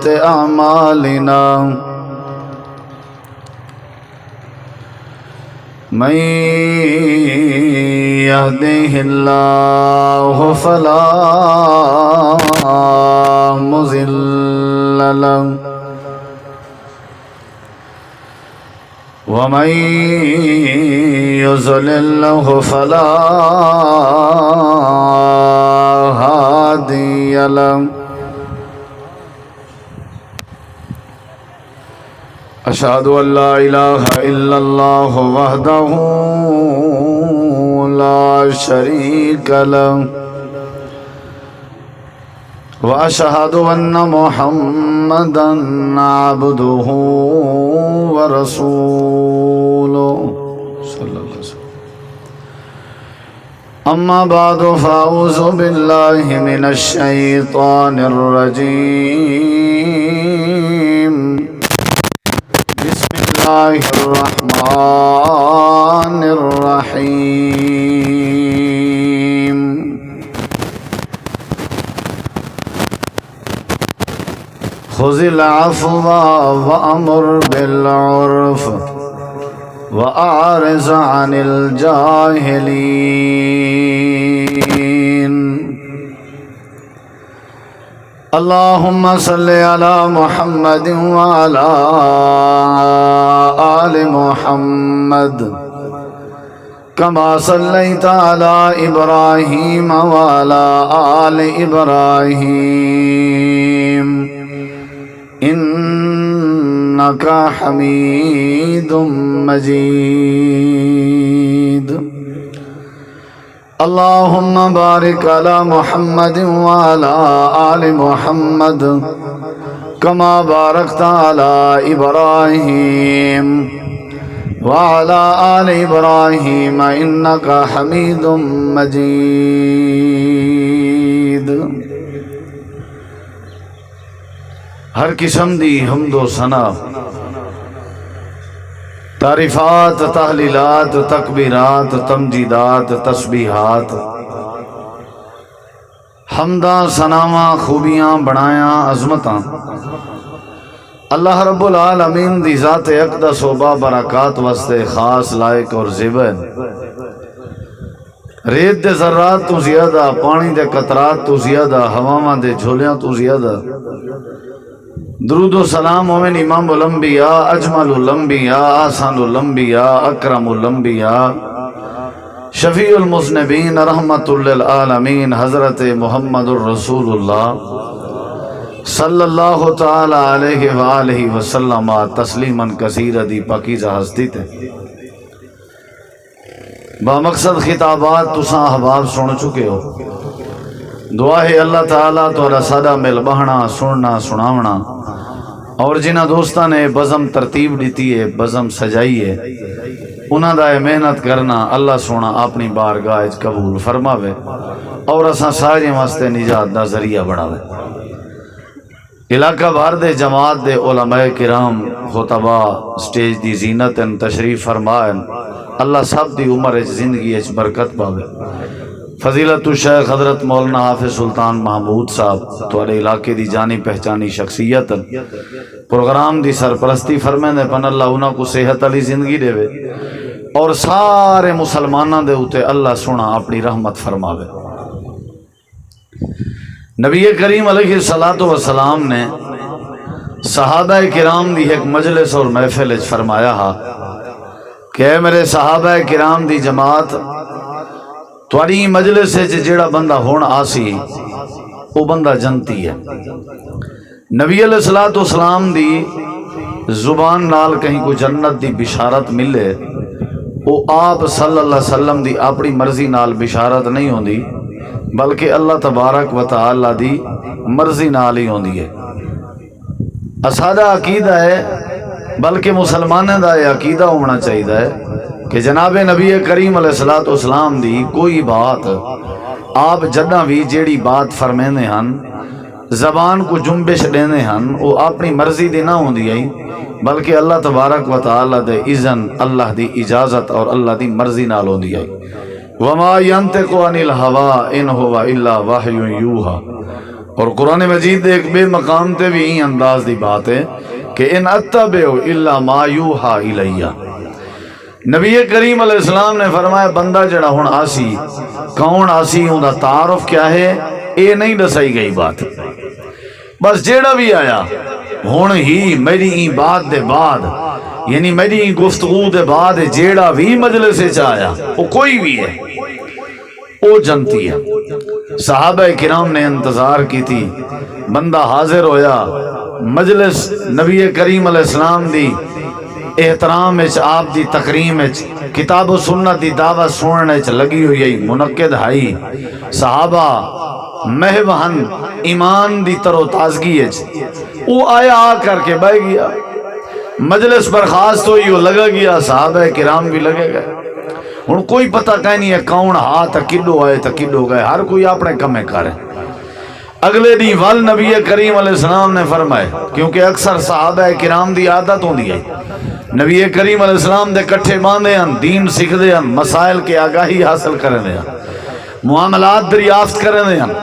أعمالنا من يهده الله فلا مضل له ومن يضلل فلا هادي له أشهد أن لا إله إلا الله وحده لا شريك له وأشهد أن محمدا عبده ورسوله صلى الله عليه وسلم. أما بعد فأعوذ بالله من الشيطان الرجيم. بسم الله الرحمن الرحيم. خذ العفو وأمر بالعرف وأعرض عن الجاهلين. اللهم صل على محمد وعلى آل محمد كما صليت على إبراهيم وعلى آل إبراهيم إنك حميد مجيد. اللهم بارك على محمد وعلى آل محمد كما باركت على إبراهيم وعلى آل إبراهيم إنك حميد مجيد. ہر قسم دی حمد و ثنا، تعریفات، تحلیلات، تکبیرات، تمجیدات، تسبیحات، حمداں، ثناواں، خوبیاں، بڑایاں، عظمتاں اللہ رب العالمین دی ذات اقدس و بابرکات واسطے خاص لائق اور زیبا. ریت دے ذرات تو زیادہ، پانی دے قطرات تو زیادہ، ہواواں دے جھولیاں تو زیادہ درود و سلام مومن امام الانبیاء، اجمل الانبیاء، احسن الانبیاء، اکرم الانبیاء، شفیع المذنبین، رحمت للعالمین، حضرت محمد الرسول اللہ صلی اللہ تعالی علیہ وآلہ وسلم تسلیما کثیرا. دی پاکیزہ ہستی تے با مقصد خطابات تساں احباب سن چکے ہو. دعا ہے اللہ تعالیٰ تو سادہ مل بہنا، سننا، سناونا، اور جنہ دوستاں نے بزم ترتیب دیتی ہے، بزم سجائی ہے، انہاں دا محنت کرنا اللہ سونا اپنی بارگاہ وچ قبول فرماوے اور اساں سارے واسطے نجات دا ذریعہ بناوے. علاقہ بھر دے جماعت دے علماء کرام، خطبہ، سٹیج دی زینت تشریف فرمائن. اللہ سب دی عمر وچ زندگی وچ برکت پاوے. فضیلت الشیخ حضرت مولانا حافظ سلطان محمود صاحب تھوڑے علاقے دی جانی پہچانی شخصیت پروگرام دی سرپرستی فرمیندے پن اللہ انہاں کو صحت علی زندگی دے وے اور سارے مسلمانوں دے اوتے اللہ سونا اپنی رحمت فرماوے. نبی کریم علیہ السلام نے صحابہ کرام دی ایک مجلس اور محفل وچ فرمایا ہا کہ اے میرے صحابہ کرام دی جماعت، تھوڑی مجلس ہے جیڑا بندہ ہون آسی وہ بندہ جنتی ہے. نبی علیہ السلام دی زبان نال کہیں کو جنت دی بشارت ملے، وہ آپ صلی اللہ علیہ وسلم دی اپنی مرضی نال بشارت نہیں ہوندی بلکہ اللہ تبارک و تعالی دی مرضی نال ہی ہوندی ہے. اسادہ عقیدہ ہے بلکہ مسلمانوں دا یہ عقیدہ ہونا چاہیے ہے کہ جناب نبی کریم علیہ السلام دی کوئی بات آپ جدہ بھی جیڑی بات فرمینے ہن زبان کو جنبش دینے ہن وہ اپنی مرضی دی نہ ہوندی ہے بلکہ اللہ تبارک و تعالی دے اذن، اللہ دی اجازت اور اللہ دی مرضی نال ہوندی ہے. وما ينطق عن الهوى ان هو الا وحی یوحى. اور قرآن مجید ایک بے مقام تے بھی این انداز دی بات ہے کہ ان اتبعو الا ما یوحا الیہ. نبی کریم علیہ السلام نے فرمایا بندہ جڑا ہن آسی کون آسی ان دا تعارف کیا ہے اے نہیں دسائی گئی بات. بس جیڑا بھی آیا ہن ہی میری این بات دے بعد یعنی میری این گفتگو دے بعد جیڑا بھی مجلس وچ آیا وہ کوئی بھی ہے وہ جنتی ہے. صحابہ کرام نے انتظار کی تھی. بندہ حاضر ہویا مجلس نبی کریم علیہ السلام دی احترام وچ آپ دی تکریم وچ کتاب و سنت دی دعوت سننے وچ لگی ہوئی منعقد ہائی. صحابہ محوہن ایمان دی تر و تازگی وچ وہ آیا آ کر کے بیٹھ گیا. مجلس برخاست ہوئی وہ لگا گیا. صحابہ کرام بھی لگے گئے. ہن کوئی پتہ کہیں نہیں ہے کون ہاتھ کڈو آئے تا کڈو گئے. ہر کوئی اپنے کمے کرے. اگلے دی ول نبی کریم علیہ السلام نے فرمائے کیونکہ اکثر صحابہ کرام دی عادت ہوندی ہے نبی کریم علیہ السلام دے کٹھے باندھے ہیں دین سکھ دے ہیں مسائل کے آگاہی حاصل کرنے دے ہیں معاملات دریافت کرنے دے ہیں.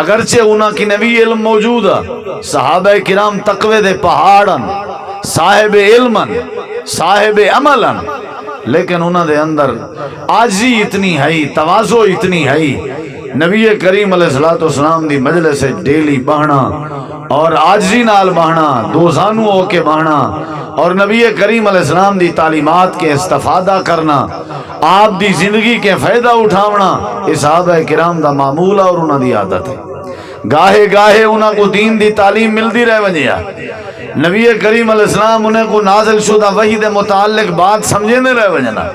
اگرچہ انہاں کی نبی علم موجود ہے صحابہ کرام تقوی دے پہاڑن صاحب علمن صاحب عملن لیکن انہاں دے اندر عاجزی اتنی ہے تواضع اتنی ہے. نبی کریم علیہ السلام دی مجلس سے ڈیلی بہنا اور عاجزی نال بہنا دو زانو ہو کے بہنا اور نبی کریم علیہ السلام دی تعلیمات کے استفادہ کرنا آپ دی زندگی کے فائدہ اٹھاونا یہ صحابہ کرام دا معمول اور انہاں دی عادت ہے. گاہے گاہے انہاں کو دین دی تعلیم ملتی رہ ونجیا. نبی کریم علیہ السلام انہیں کو نازل شدہ وحی دے متعلق بات سمجھنے رہ ونجنا.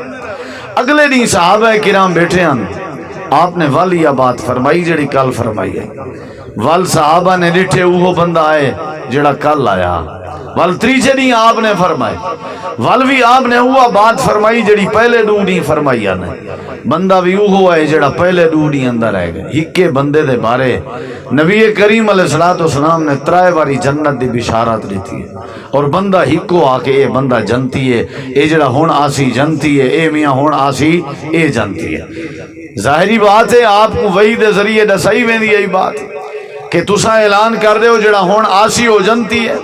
اگلے دن صحابہ کرام بیٹھے ہیں آپ نے ول یہ بات فرمائی جڑی کل فرمائی ہے. ول صحابہ نے ڈٹھے وہ بندہ آئے جڑا کل آیا. ول تریجے نہیں آپ نے فرمائے. ول بھی آپ نے وہ بات فرمائی جڑی پہلے دو نہیں فرمائی نے. بندہ بھی وہ ہے جڑا پہلے دو نہیں اندر آئے گا. ہکے بندے دے بارے نبی کریم علیہ السلام نے ترائے باری جنت دی بشارت دیتی ہے اور بندہ ہکو آ کے اے بندہ جنتی ہے اے جڑا ہون آسی جنتی ہے اے میاں ہون آسی اے جنتی ہے. ظاہری بات ہے آپ کو وحی دے ذریعے دسائی ویندی یہی بات کہ تساں اعلان کر دے ہو جڑا ہون آسی ہو جنتی ہے.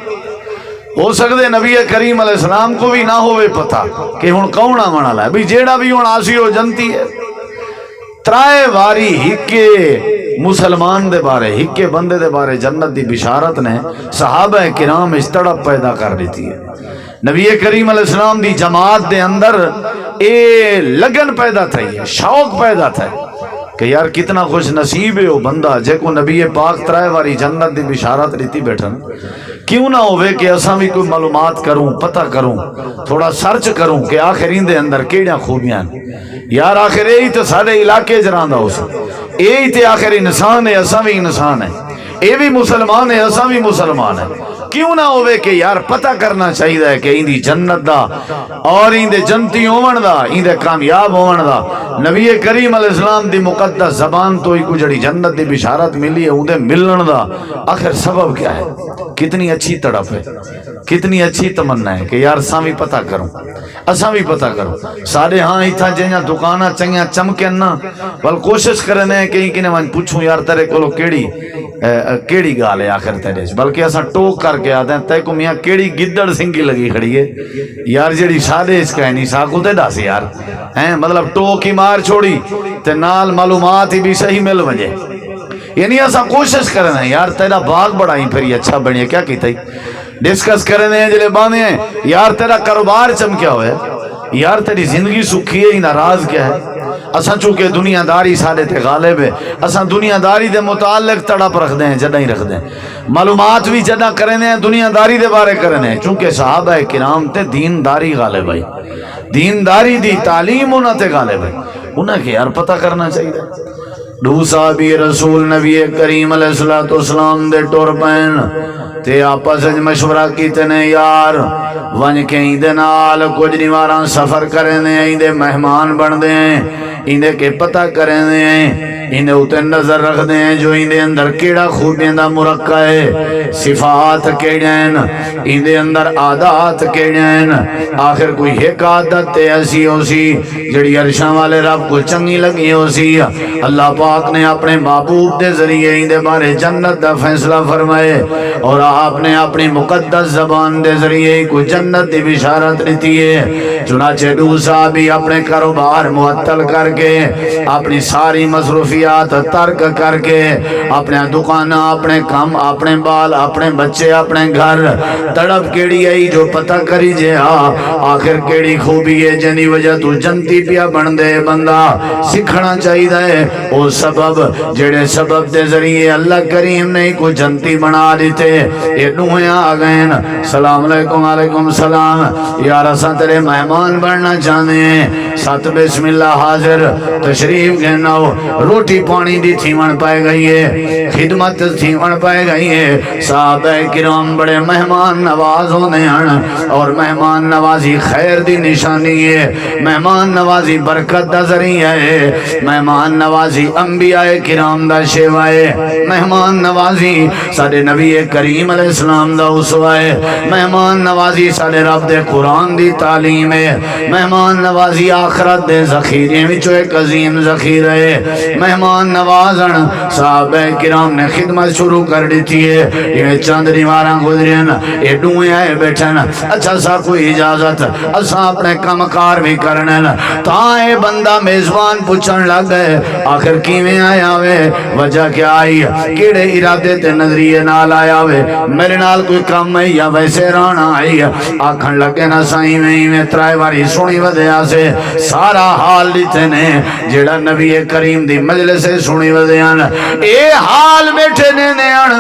ہو سکتے نبی کریم علیہ السلام کو بھی نہ ہوئے پتا کہ ہون کون آمنا لائے بھی جیڑا بھی ہون آسی ہو جنتی ہے. ترائے واری ہکے مسلمان دے بارے ہکے بندے دے بارے جنت دی بشارت نے صحابہ کرام اس تڑپ پیدا کر دیتی ہے. نبی کریم علیہ السلام دی جماعت دے اندر اے لگن پیدا تھا شوق پیدا تھا کہ یار کتنا خوش نصیب ہے وہ بندہ جے کو نبی پاک ترائے واری جنت دی بشارت دیتی بیٹھن. کیوں نہ ہوئے کہ اساں بھی کوئی معلومات کروں پتہ کروں تھوڑا سرچ کروں کہ آخر ان دے اندر کیڑیاں خوبیاں یار. آخر یہی تو سارے علاقے جراندا ہو سکتا یہی تے آخر انسان ہے اساں بھی انسان ہے اے بھی مسلمان ہے اساں بھی مسلمان ہے. کیوں نہ ہوئے کہ یار پتہ کرنا چاہیے کہ ان دی جنت دا اور ان دے جنتی ہون دا ان دے کامیاب ہون دا نبی کریم علیہ السلام دی مقدس زبان تو ہی کو جڑی جنت دی بشارت ملی ہے اون دے ملن دا آخر سبب کیا ہے. کتنی اچھی تڑپ ہے کتنی اچھی تمنا ہے کہ یار اساں بھی پتہ کروں اساں بھی پتہ کروں. سارے ہاں اتھا جیاں دکاناں چنگیاں چمکن نا بل کوشش کرنے کہیں کنے من پوچھوں یار تیرے کولو کیڑی گال ہے آخر تیرے بلکہ اساں ٹوک کر کے آتے ہیں تے کو میاں کیڑی گدڑ سنگی لگی کھڑی ہے یار جڑی سادے اس کا ہے نہیں ساکو تے داس یار ہیں مطلب ٹوک ہی مار چھوڑی تے نال معلومات ہی بھی صحیح مل وجے. یعنی ایسا کوشش کرنا ہے یار تیرا باغ بڑا ہی پھر یہ اچھا بنیا کیا کیتا ہی ڈسکس کرنے ہیں جلے بانے ہیں یار تیرا کاروبار چمکیا ہوئے یار تیری زندگی سکھی ہے ہی ناراض کیا ہے. اساں چونکہ دنیا داری سارے تے غالب ہے اساں دنیا داری دے متعلق تڑپ رکھ دیں جدہ ہی رکھ دیں معلومات بھی جدہ کرنے ہیں دنیا داری دے بارے کرنے ہیں چونکہ صحابہ کرام تے دین داری غالب ہے دین داری دی تعلیم انہاں تے غالب ہے. انہاں کے یار پتہ کرنا چاہیے. دو صحابی رسول نبی کریم علیہ السلام دے ٹور پین تے آپس مشورہ کیتے نے یار ون کے دے نال کچھ نہیں ماراں سفر کرنے دے مہمان بن دے اندے کے پتہ کریں دیں انہیں اتے نظر رکھ دیں جو اندے اندر کیڑا خوبیاں دا مرکہ ہے صفات کیڑین اندے اندر عادات کیڑین آخر کوئی ایک عادت ایسی ہو سی جڑی عرشاں والے رب کو چنگی لگی ہو سی اللہ پاک نے اپنے محبوب دے ذریعے اندے بارے جنت دا فیصلہ فرمائے اور آپ نے اپنی مقدس زبان دے ذریعے کو جنت دی بشارت دیتی ہے چنانچہ دو صحابی اپنے کاروبار معطل کر کے اپنی ساری مصروفیات ترک کر کے اپنے دکانہ اپنے کام اپنے بال اپنے بچے اپنے گھر تڑپ کیڑی آئی جو پتہ کری جے آخر کیڑی خوبی ہے جنی وجہ تو جنتی پیا بن دے بندہ سکھنا چاہی دے وہ سبب جڑے سبب دے ذریعے اللہ کریم نے کو جنتی بنا دیتے یہ نوہیں آگئیں سلام علیکم علیکم سلام یار اساں تیرے مہمان بننا چاہتے ہیں ساتھ بسم اللہ حاضر تشریف گھناؤ روٹی پانی دی تھیمن پائے گئی ہے خدمت تھیمن پائے گئی ہے صحابہ کرام بڑے مہمان نواز ہونے ہیں اور مہمان نوازی خیر دی نشانی ہے مہمان نوازی برکت دا ذریعہ ہے مہمان نوازی انبیاء کرام دا شیوا ہے مہمان نوازی سارے نبی کریم علیہ السلام دا اسوہ ہے مہمان نوازی سارے رب دے قرآن دی تعلیم ہے مہمان نوازی آخرت دے ذخیرے وچوں ایک عظیم ذخیرہ ہے مہمان نوازن صحابہ کرام نے خدمت شروع کر دیتی ہے یہ چند دیواراں گزرین یہ ڈوئیں آئے بیٹھن اچھا سا کوئی اجازت اساں اپنے کمکار بھی کرنے تائیں بندہ میزبان پوچھن لگ گئے آخر کیویں آیا ہوئے وجہ کیا آئی کیڑے ارادے تے نظریے نال آیا ہوئے میرے نال کوئی کام ہے یا ویسے رانا آئی آکھن لگے نا سائیں میں ترائے واری سنی ودیا سے سارا حال دیتے نے جیڑا نبی کریم دی مجلس سے سنی ودیان اے حال بیٹھے نے نیان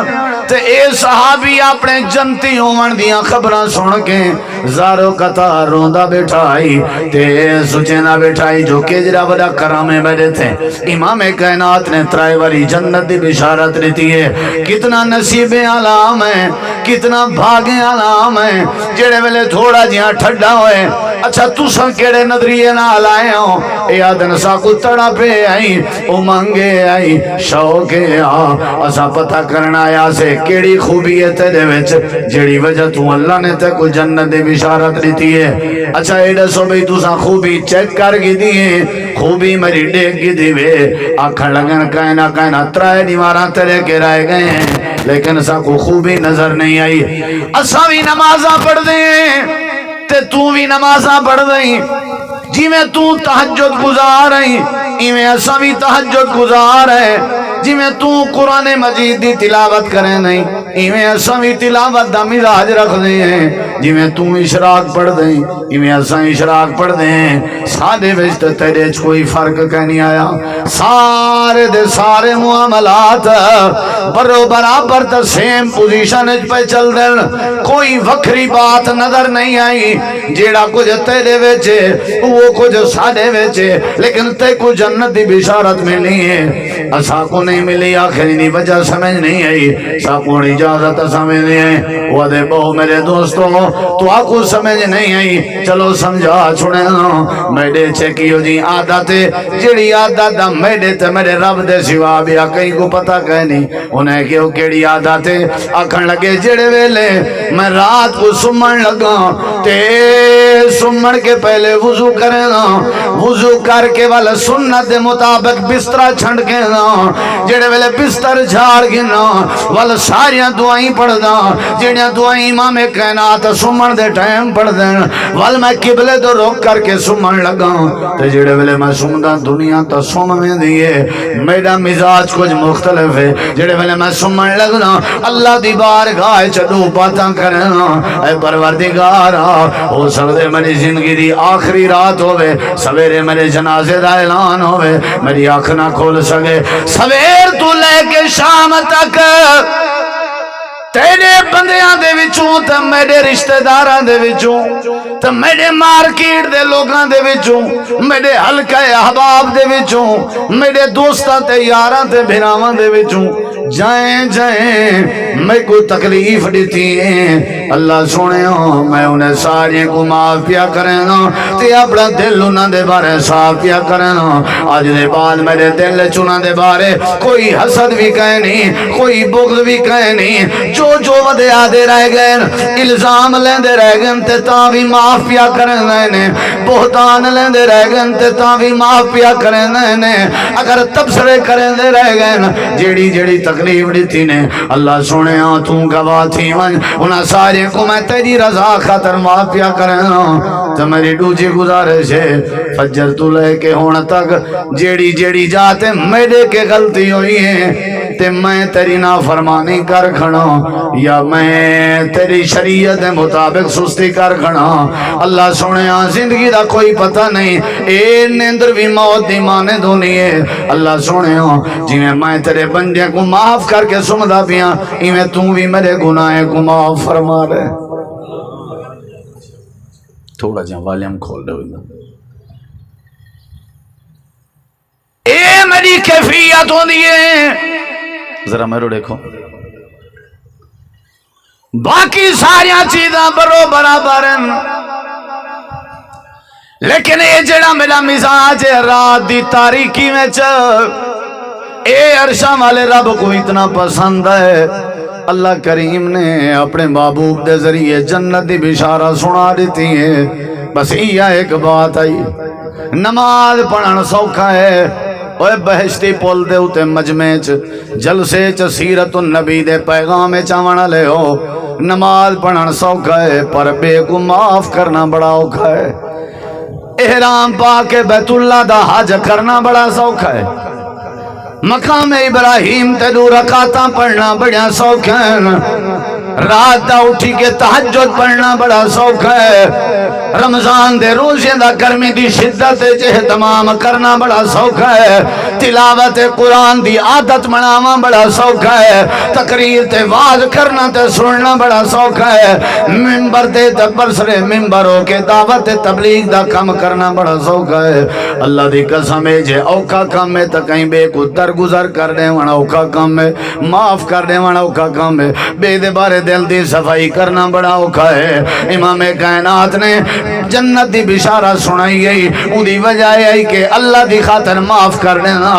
تے اے صحابی اپنے جنتی ہومن دیاں خبران سن کے زارو قطار روندہ بیٹھائی تے سچینا بیٹھائی جو کجرہ بڑا کرامے بیٹھے تھے امام کائنات نے ترائے واری جنت دی بشارت دیتی ہے کتنا نصیب علام ہے کتنا بھاگے علام ہے جڑے ویلے تھوڑا جیاں ٹھڈا ہوئے اچھا تو سن کیڑے نظریے نہ لائے ہوں یادن سا کو تڑا پہ آئی امنگے آئی شوقے اسا پتہ کرنا آیا سے کیڑی خوبی ہے تیرے وچ جڑی وجہ تو اللہ نے تے کو جنت دی بشارت دیتی ہے اچھا ایڈا سو بھئی تو سا خوبی چیک کر گی دیئے خوبی میری ڈیک گی دیوے آکھن لگن کائنا ترائے دیواراں تیرے کے رائے گئے ہیں لیکن اسا کو خوبی نظر نہیں آئی اسا بھی نمازاں پڑھ دیں تے تو بھی نمازاں پڑھ دیں جی میں تو تہجد گزار ہیں ایویں اسا بھی تہجد گزار ہے جی میں تو قرآن مجید دی تلاوت کریں نہیں ایویں اسا بھی تلاوت دا مزاج رکھ دیں ہیں جی میں تو اشراق پڑھ دیں ایویں اسا اشراق پڑھ دیں سادے وچ تے تیرے کوئی فرق کہیں آیا سارے دے سارے معاملات برو برابر تے سیم پوزیشن وچ پہ چل دین کوئی وکھری بات نظر نہیں آئی جیڑا کچھ تیرے وچ وہ کچھ سادے وچ لیکن تے کو جنت دی بشارت ملی ہے اسا کو نہیں ملی آخری دی وجہ سمجھ نہیں آئی ساکون اجازت سمجھ نہیں آئی وہ دے بہو میرے دوستوں تو آکو سمجھ نہیں آئی چلو سمجھا چھوڑے نا میڈے چیکیو جی عادت جڑی عادت دا میڈے تے میرے رب دے سوا بیا کہیں کو پتہ کہیں انہیں کہو کیڑی عادت آکھن لگے جڑے ویلے میں رات کو سمن لگا تے سمن کے پہلے وضو کرے نا وضو کر کے والا سنت دے مطابق بسترہ چھنڈ کے نا جڑے ویلے بستر جھاڑ کے نا والا ساریاں دعائیں پڑھ دا جڑیاں دعائیں امام کائنات سمن دے ٹائم پڑھ دیں والا میں قبلے دو روک کر کے سمن لگا تے جڑے ویلے میں سمدہ دنیا تا سم میں دیئے میرا مزاج کچھ مختلف ہے جڑے ویلے میں سمن لگنا اللہ دی بارگاہ چڑو باتاں کرنا اے پروردگارا ہو سکتے میری زندگی دی آخری رات ہوئے سویرے میرے جنازے دا اعلان ہوئے میری آنکھ نہ کھول سکے سویر تو لے کے شام تک تیرے بندیاں دے وچوں تے میرے رشتہ داراں دے وچوں تے میرے مارکیٹ دے لوگاں دے وچوں میرے حلقہ احباب دے وچوں میرے دوستاں تے یاراں تے بھراواں دے وچوں جائیں میں کو تکلیف دیتی ہے اللہ سونے میں انہیں سارے کو معاف پیا کرنا تے اپنا دل انہاں دے بارے صاف پیا کرنا آج دے بعد میرے دل چناں دے بارے کوئی حسد بھی کہے نہیں کوئی بغض بھی کہے نہیں جو ودے آدھے رہ گئے الزام لیندے رہ گئے تے تاں بھی معاف پیا کرنا ہے بہتان لیندے رہ گئے تے تاں بھی معاف پیا کرنا ہے اگر تبصرے کرندے رہ گئے جیڑی جیڑی تکلیف دیتی نے اللہ سونے تو گواہ تھی انہاں سارے کو میں تیری رضا خاطر معاف پیا کرنا تو میری دوجی گزارش ہے فجر تو لے کے ہونا تک جیڑی جیڑی جاتے میرے کے غلطی ہوئی ہے تے میں تیری نافرمانی کر کھڑا یا میں تیری شریعت مطابق سستی کر کھڑا اللہ سونے زندگی دا کوئی پتہ نہیں اے نیندر بھی موت دی مانے دونی ہے اللہ سونے جی میں تیرے بندے کو معاف کر کے سمدہ پیا ایویں تو بھی میرے گناہ کو معاف فرما رہے تھوڑا جہاں والیم کھول رہے اے میری کیفیت ہوں دیئے ذرا میرے دیکھو باقی ساریاں چیزاں برابر لیکن اے جڑا میرا مزاج ہے رات دی تاریکی میں اے عرشاں والے رب کو اتنا پسند ہے اللہ کریم نے اپنے محبوب دے ذریعے جنت دی بشارہ سنا دیتی ہے بس یہ ایک بات آئی نماز پڑھن سوکھا ہے اوے بہشتی پول دے اتے مجمع جلسے سیرت النبی دے پیغام چاونا لے ہو نماز پڑھن سوکھا ہے پر بے کو معاف کرنا بڑا اوکھا ہے احرام پا کے بیت اللہ دا حج کرنا بڑا سوکھا ہے مقام ابراہیم تے دو رکعتاں پڑھنا بڑا سوکھا ہے رات دا اٹھی کے تہجد پڑھنا بڑا سوکھا ہے رمضان دے روزے دا گرمی دی شدت اہتمام کرنا بڑا سوکھا ہے تلاوت قرآن دی عادت مناواں بڑا سوکھا ہے تقریر تے واز کرنا تے سننا بڑا سوکھا ہے منبر تے برسرے منبر ہو کے دعوت تبلیغ دا کم کرنا بڑا سوکھا ہے اللہ دی قسم ہے جے اوکھا کام ہے تا کہیں بے کو درگزر کر دے وانا اوکھا کام ہے معاف کر دے وانا اوکھا کام ہے بے دے بارے دل دی صفائی کرنا بڑا اوکھا ہے امام کائنات نے جنت دی بشارہ سنائی گئی ان دی وجہ ہے کہ اللہ دی خاطر معاف کر دینا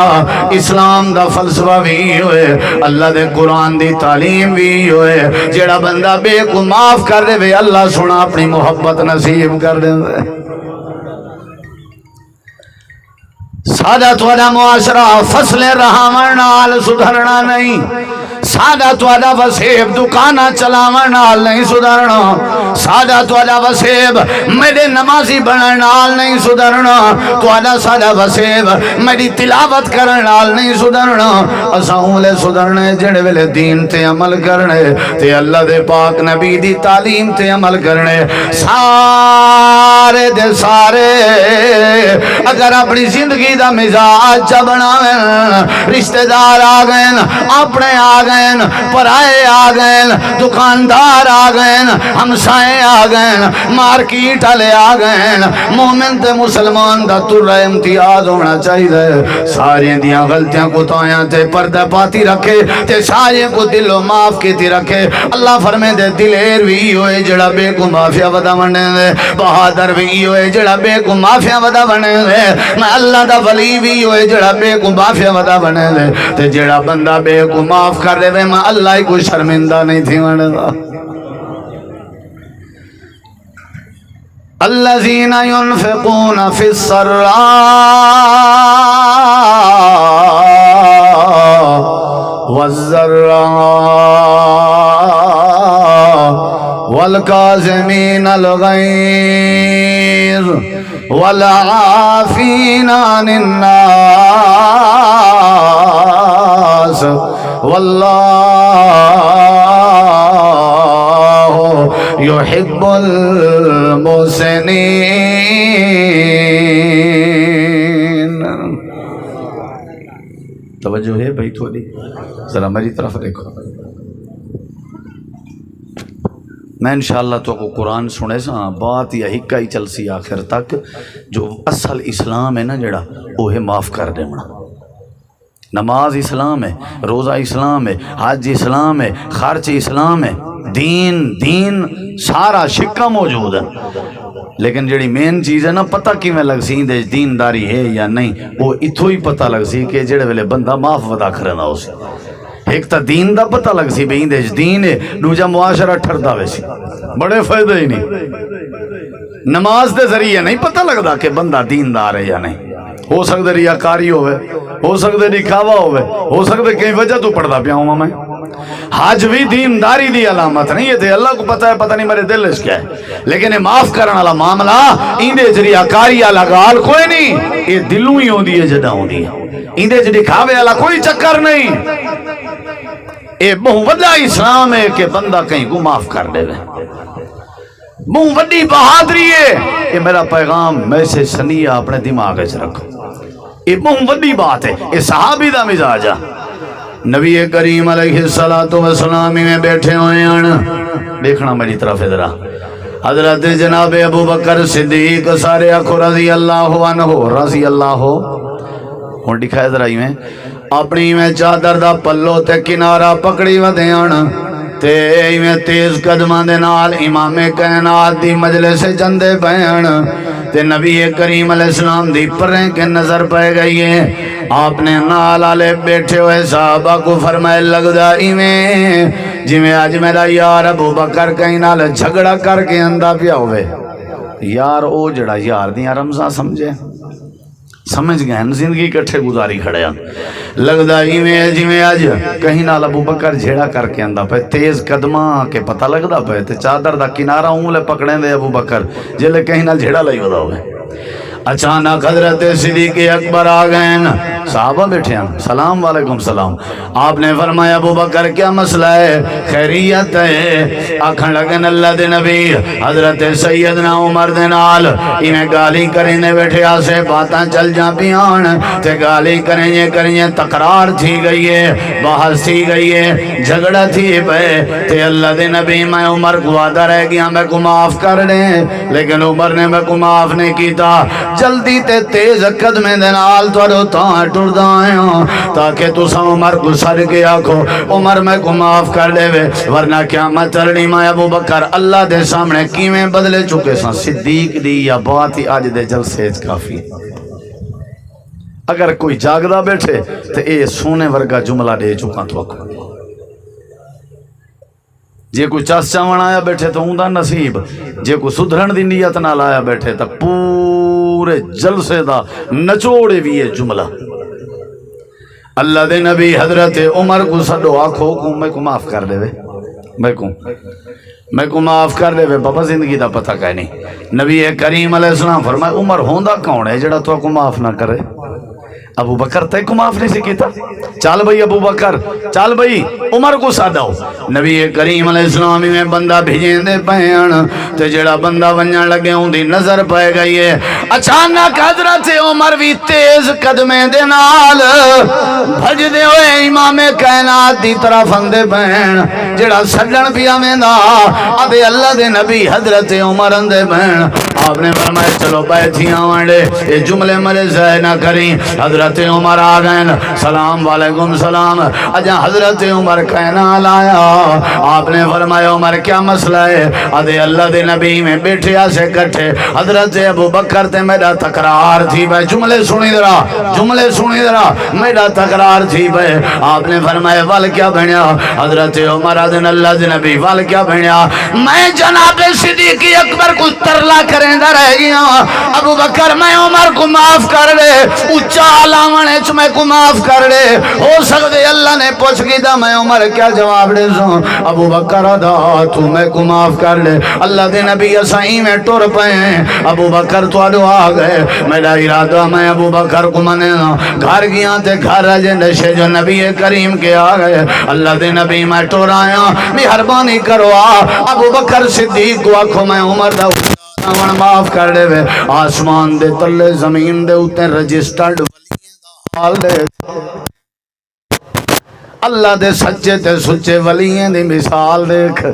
اسلام دا فلسفہ بھی ہوئے اللہ دے قرآن دی تعلیم بھی ہوئے جیڑا بندہ بے کو معاف کر دے اللہ سنا اپنی محبت نصیب کر دے سادہ توڑا معاشرہ فصل رہاوان سدھرنا نہیں سادہ توڑا وسیب دکانہ چلاوان نال نہیں سدھرنا سادہ توڑا وسیب میرے نمازی بنن نال نہیں سدھرنا توڑا سادہ وسیب میری تلاوت کرن نال نہیں سدھرنا اساں اولے سدھرنے جڑے ویلے دین تے عمل کرنے تے اللہ دے پاک نبی دی تعلیم تے عمل کرنے سارے دے سارے اگر اپنی زندگی دا مزاج بناویں رشتہ دار آ گئے اپنے آ گئے پرائے آ گئے دکاندار آ گئے ہمسائے آ گئے مارکیٹ والے آ گئے مومن تے مسلمان دا تر امتیاز ہونا چاہیے سارے دیاں غلطیاں کو تایاں تے پردہ پاتی رکھے تے سارے کو دل و معاف کیتی رکھے اللہ فرمے دے دلیر بھی ہوئے جڑا بے کو معافیا ودا بنے دے بہادر بھی ہوئے جڑا بے کو معافیا ودا بنے دے میں اللہ دا ولی بھی ہوئے جڑا بے کو معافیا ودا بنے دے تے جڑا بندہ بے کو معاف کر دے میں اللہ ہی کو شرمندہ نہیں تھی بنے دا الذین ينفقون فی السراء والضراء والکاظمین الغیظ والعافین عن الناس واللہ یحب المحسنین توجہ ہے بھائی تھوڑی ذرا میری طرف دیکھو میں انشاءاللہ تو کو قرآن سنے سا بات یا ہکا ہی چل سی آخر تک جو اصل اسلام ہے نا جڑا وہ ہے معاف کر دینا نماز اسلام ہے، روزہ اسلام ہے، حج اسلام ہے، خرچ اسلام ہے، دین سارا شکا موجود ہے، لیکن جڑی مین چیز ہے نا پتہ کیویں لگ سی دے دینداری ہے یا نہیں، وہ اتھوں ہی پتہ لگ سی کہ جڑے ویلے بندہ معاف ودا کرنا ہو سی۔ ایک تا دین دا پتہ لگ سی بھئی دے دین ہے، دوجا معاشرہ ٹھردا ویسی، بڑے فائدے ہی نہیں۔ نماز دے ذریعے نہیں پتہ لگدا کہ بندہ دیندار ہے یا نہیں، ہو سکتے ریاکاری ہوئے، ہو سکتے دکھاوا ہوئے، ہو سکتے کئی وجہ تو پڑھدا پیا ہوں میں۔ حج بھی دینداری دی علامت نہیں ہے، اللہ کو پتہ ہے، پتہ نہیں میرے دل اس کیا ہے، لیکن یہ معاف کرنے والا معاملہ ایندے چ ریاکاری والا گال کوئی نہیں، یہ دلوں ہی ہوندی ہے جدا ہوندی ہے، ایندے چ دکھاوے والا کوئی چکر نہیں۔ یہ بہت وڈا اسلام ہے کہ بندہ کہیں کو معاف کر دے، بہت وڈی بہادری ہے۔ یہ میرا پیغام میسج سنیہ اپنے دماغ وچ رکھو، یہ بہت وڈی بات ہے، یہ صحابی دا مزاج ہے۔ نبی کریم علیہ السلام میں بیٹھے ہوئے ہیں، دیکھنا میری طرف ادھر، حضرت جناب ابو بکر صدیق سارے آخو رضی اللہ عنہ، رضی اللہ ہوں دکھا ادھر آئی میں اپنی میں چادر دا پلو تے کنارہ پکڑی ودیان تے میں تیز قدمان دے نال امام کائنات دی مجلس جندے بیان تے نبی کریم علیہ السلام دی پریں کے نظر پہ گئی ہے۔ آپ نے نال آلے بیٹھے ہوئے صحابہ کو فرمائے لگدا ایویں جویں آج میرا یار ابو بکر کہیں نال جھگڑا کر کے اندہ پیا ہوئے۔ یار او جڑا یار دیاں رمضان سمجھے، سمجھ گئے ہیں زندگی کٹھے گزاری کھڑے ہیں، لگدا ایویں جویں اج کہیں نال ابو بکر جھیڑا کر کے اندہ پہ تیز قدماں کے پتہ لگدا پہ تے چادر دا کنارہ اونلے پکڑیں دے ابو بکر جلے کہیں نال جھیڑا لئی ودا ہوئے۔ اچانک حضرت صدیق اکبر آ گئے، صحابہ بیٹھے ہیں، سلام علیکم سلام۔ آپ نے فرمایا ابو بکر کیا مسئلہ ہے، خیریت ہے؟ آکھن لگن اللہ دے نبی حضرت سیدنا عمر دے نال انہیں گالی کرنے بیٹھے آسے باتاں چل جا پیان تے گالی کریں تقرار تھی گئی ہے، بحث تھی گئی ہے، جھگڑا تھی پہ تے اللہ دے نبی میں عمر کو وعدہ رہ گیا میں کو معاف کر دیں، لیکن عمر نے میں کو معاف نہیں کیتا۔ جلدی تے تیز قدمے دے نال توڑو تاں ٹردا آیا تاکہ تسا عمر کو سر کے آکھو عمر میں کو معاف کر دے وے، ورنہ قیامت ترنی میں ابو بکر اللہ دے سامنے کیویں بدلے چکے سن۔ صدیق دی یا بات ہی آج دے جلسے کافی، اگر کوئی جاگدا بیٹھے تو اے سونے ورگا جملہ دے چکا تو اکھو، جے کوئی چس چاون آیا بیٹھے تو اوندا نصیب، جے کوئی سدھرن دی نیت نال آیا بیٹھے تو پورے جلسے دا نچوڑے بھی یہ جملہ۔ اللہ دے نبی حضرت عمر کو سڈو آکھو کو میں کو معاف کر دے وے، میں کو معاف کر دے وے بابا، زندگی دا پتہ کہے نہیں۔ نبی کریم علیہ السلام فرمائے عمر ہوندا کون ہے جڑا تو کو معاف نہ کرے؟ ابو بکر تے کو معاف نہیں سکیتا، چال بھئی ابو بکر چال بھئی عمر کو سادہ ہو۔ نبی کریم علیہ السلام میں بندہ بھیجیں دے پہن تے جڑا بندہ ونجن لگے ہوں دی نظر پائے گئی ہے۔ اچانک حضرت عمر بھی تیز قدمیں دے نال بھج دے ہوئے امام کائنات دی طرف اندے پہن جڑا سڈن پیا میں دا آدھے اللہ دے نبی حضرت عمر اندے پہن۔ آپ نے فرمائے چلو بیٹھیاں وانڈے یہ جملے مرے زائے نہ کریں۔ حضرت عمر آ گئے، سلام علیکم سلام۔ اجا حضرت عمر کہنا لایا، آپ نے فرمایا عمر کیا مسئلہ ہے؟ آدھے اللہ دے نبی میں بیٹھے آسے کٹھے حضرت ابو بکر تے میرا تقرار تھی بھائی، جملے سنی درہ میرا تقرار تھی بھائی۔ آپ نے فرمایا وال کیا بھنیا؟ حضرت عمر آدھن اللہ دے نبی وال کیا بھنیا؟ میں جناب صدیق اکبر کو ترلا کریں دا رہ گیا، ابو بکر میں عمر کو معاف کر دے، اچھا علاونے چ میں کو معاف کر دے۔ ہو سکتے اللہ نے پوچھ کی دا میں عمر کیا جواب دے سوں؟ ابو بکر دا تو میں کو معاف کر دے۔ اللہ دے نبی اسائیں میں ٹور پے، ابو بکر تو آدھو آ گئے، میرا ارادہ میں ابو بکر کو منے گھر گیا تے گھر رجے نشے جو نبی کریم کے آ گئے۔ اللہ دے نبی میں ٹور آیا، مہربانی کرو ابو بکر صدیق کو آکھو میں عمر دا معاف کر دے وے۔ آسمان دے تلے زمین دے اوتے رجسٹرڈ حال دے اللہ دے سچے تے سچے ولییں دی مثال دیکھ۔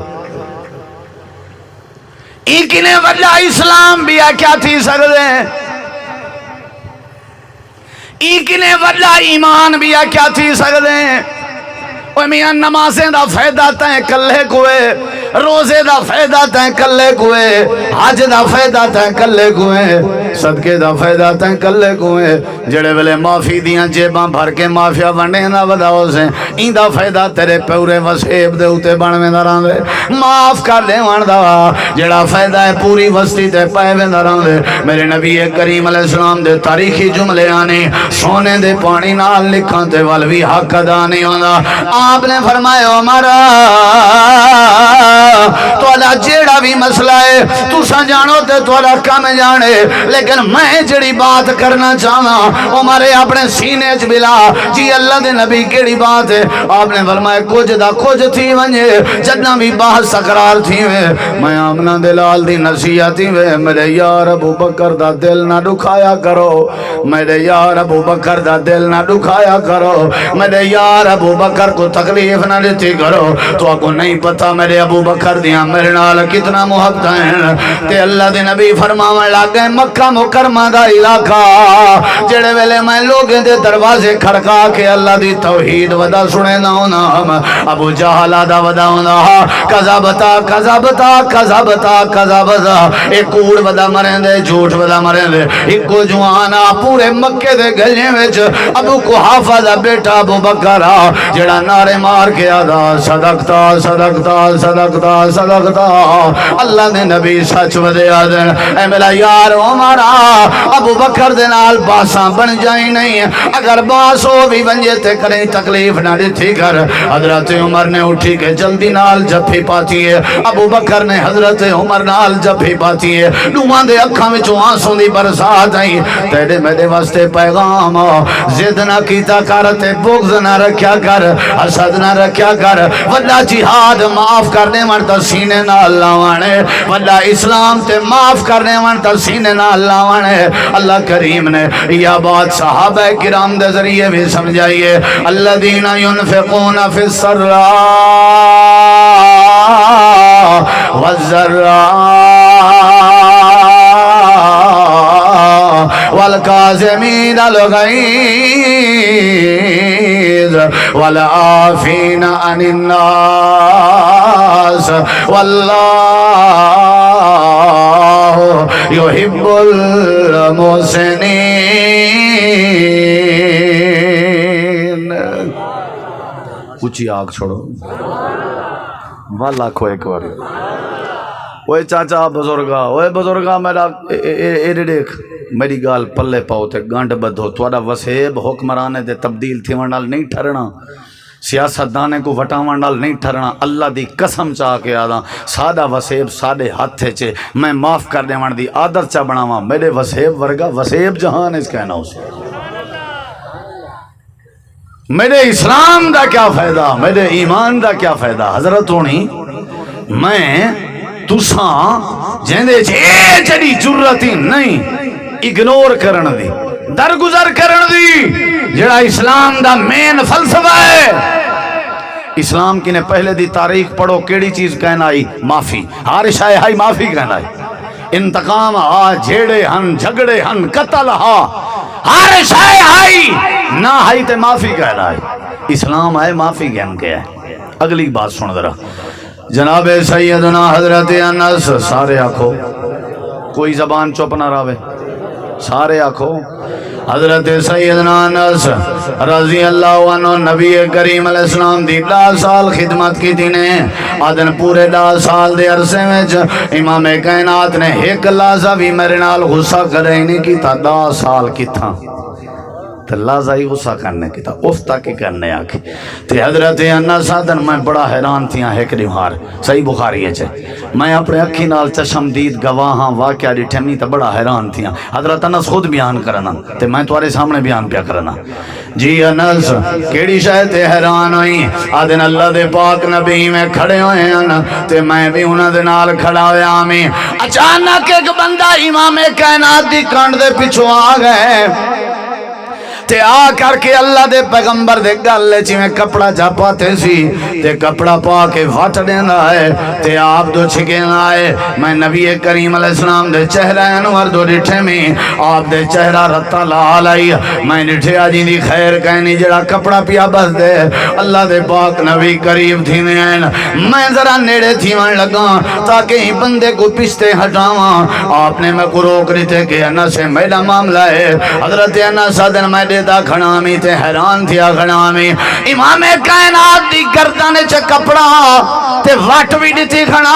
ایکنے وجہ اسلام بھی کیا تھی سکتے ہیں؟ ایکنے وڈا ایمان بھی کیا تھی سکتے ہیں اوہ میاں نمازیں دا فائدہ تائیں کلے کوئے روزے دا فائدہ تائیں کلے کوئے حج دا فائدہ تائیں کلے کوئے صدقے دا فائدہ تائیں کلے کوئے جڑے ویلے معافی دیاں جیباں بھر کے معافیا ونڈے نہ وداؤ سے این دا فائدہ تیرے پورے وسیب دے ہوتے بنویں دران دے معاف کر دے وانڈا جڑا فائدہ ہے پوری وستی تے پائے دران دے میرے نبی کریم علیہ السلام دے تاریخی جملے آنے سونے دے پانی نال لکھاں تے والوی حق ادا نہیں ہونا آپ نے فرمایا عمر توالا جیڑا بھی مسئلہ ہے تو سا جانو تے توالا کم جانے لیکن میں جڑی بات کرنا چاہنا عمر اپنے سینے بلا جی اللہ دے نبی کیڑی بات ہے آپ نے فرمایا کچھ دا کچھ تھی ونجے جدنا بھی بحث سکرار تھی میں آمنہ دلال دی نصیحتی میرے یار ابو بکر دا دل نہ دکھایا کرو میرے یار ابو بکر دا دل نہ دکھایا کرو میرے یار ابو بکر کو تکلیف نہ دیتی کرو تو آپ کو نہیں پتا میرے ابو بکر دیا میرے نال کتنا محبت ہیں تے اللہ دے نبی فرماون لگ گئے مکہ مکرمہ دا علاقہ جڑے ویلے میں لوگیں دے دروازے کھڑکا کے اللہ دی توحید ودا سنے نہ ہونا ابو جہل دا ودا ہونا کذبتا کذبتا کذبتا کذبتا ایک کوڑ ودا مرین دے جھوٹ ودا مرین دے ایک کو جوانا پورے مکے دے گلے وچ ابو قحافہ دا بیٹا ابو بکر جڑا نعرے مار کے آدھا صدقتا صدقتا صدقتا صدقتا اللہ نے نبی سچ ودے آدھن اے میرا یار عمرہ ابو بکر دے نال باساں بن جائیں نہیں اگر باس ہو بھی بنجے تے کریں تکلیف نہ دیتی کر حضرت عمر نے اٹھی کے جلدی نال جپھی پاتی ہے ابو بکر نے حضرت عمر نال جپھی پاتی ہے دوان دے اکھاں میں جو آنسوں دی برسات آئی تیرے میرے واسطے پیغام زد نہ کیتا کر تے بغض نہ رکھیا کر حسد نہ رکھیا کر وڈا جہاد معاف کرنے وانتا سینے نہ اللہ وانے وڈا اسلام تے معاف کرنے وانتا سینے نہ اللہ وانے اللہ کریم نے یہ بات صحابہ کرام دے ذریعے بھی سمجھائیے الذین ينفقون فی السراء والضراء والکاظمین الغیظ والعافین عن الناس واللہ یحب المحسنین اچھی آگ چھوڑو والا کو ایک بار اوے چاچا بزرگا اوے بزرگا میرا ایڈے دیکھ میری گال پلے پاؤ تے گانڈ بدھو توڑا وسیب حکمرانے دے تبدیل تھی ونڈال نہیں ٹھرنا سیاست دانے کو وٹا ونڈال نہیں ٹھرنا اللہ دی قسم چاہ کے آدھا سادہ وسیب سادے ہاتھ تھے چھے میں معاف کر دے وانڈ دی آدر چا بناواں میرے وسیب ورگا وسیب جہان اس کہنا اسے میرے اسلام دا کیا فائدہ میرے ایمان دا کیا فائدہ حضرت ہونی میں تساں جہندے چھے جڑی جرتی نہیں اگنور کرن دی درگزر کرن دی جڑا اسلام دا مین فلسفہ ہے اسلام کی نے پہلے دی تاریخ پڑھو کیڑی چیز کہنا آئی معافی ہر شائع ہائی معافی کہنا آئی انتقام جھیڑے ہن جھگڑے ہن قتل ہر شائع ہائی نہ ہائی تے معافی کہنا آئی اسلام آئے معافی کہن کے ہے اگلی بات سن ذرا جناب سیدنا حضرت انس سارے آنکھو کوئی زبان چپ نہ راوے سارے آنکھو حضرت سیدنا انس رضی اللہ عنہ نبی کریم علیہ السلام دی 10 سال خدمت کی دینے آدن پورے 10 سال دے عرصے میں امام کائنات نے ایک لحظہ بھی میرے نال غصہ کرے نہیں کی تا 10 سال کی تھا تو لازہ ہی غصہ کرنے کی تھا افتا کی کرنے آکے تو حضرت انس آدن میں بڑا حیران تھیاں ایک دیوار صحیح بخاری ہے چھے میں اپنے اکھی نال چشمدید گواہاں واقعہ دی ٹھمی تو بڑا حیران تھیاں حضرت انس خود بیان کرنا تو میں تمہارے سامنے بیان پیا کرنا جی انس کیڑی شاید حیران ہوئی آدن اللہ دے پاک نبی میں کھڑے ہوئے ہیں تو میں بھی انہوں دے نال کھڑا ہوئے آمیں اچانک ایک بندہ امام کائنات دی کانڈ دے پچھو آ گئے تے آ کر کے اللہ دے پیغمبر دے گل میں کپڑا جا پاتے سی تے کپڑا پا کے وٹ دینا ہے تے آپ دو چھکینا ہے میں نبی کریم علیہ السلام دے چہرہ انور دو ڈٹھے میں آپ دے چہرہ رتا لال آئی میں ڈٹھے آجی دی خیر کہنی جڑا کپڑا پیا بس دے اللہ دے پاک نبی قریب تھی میں ذرا نیڑے تھی من لگا تاکہ ہی بندے کو پشتے ہٹاواں آپ نے میں کو روک رہی تھے کہ انس سے میرا معاملہ ہے حضرت انس صدر میں دیتا کھڑامی تے حیران تھیا کھڑامی امام کائنات دی گردن چا کپڑا تے وٹ بھی دیتی کھڑا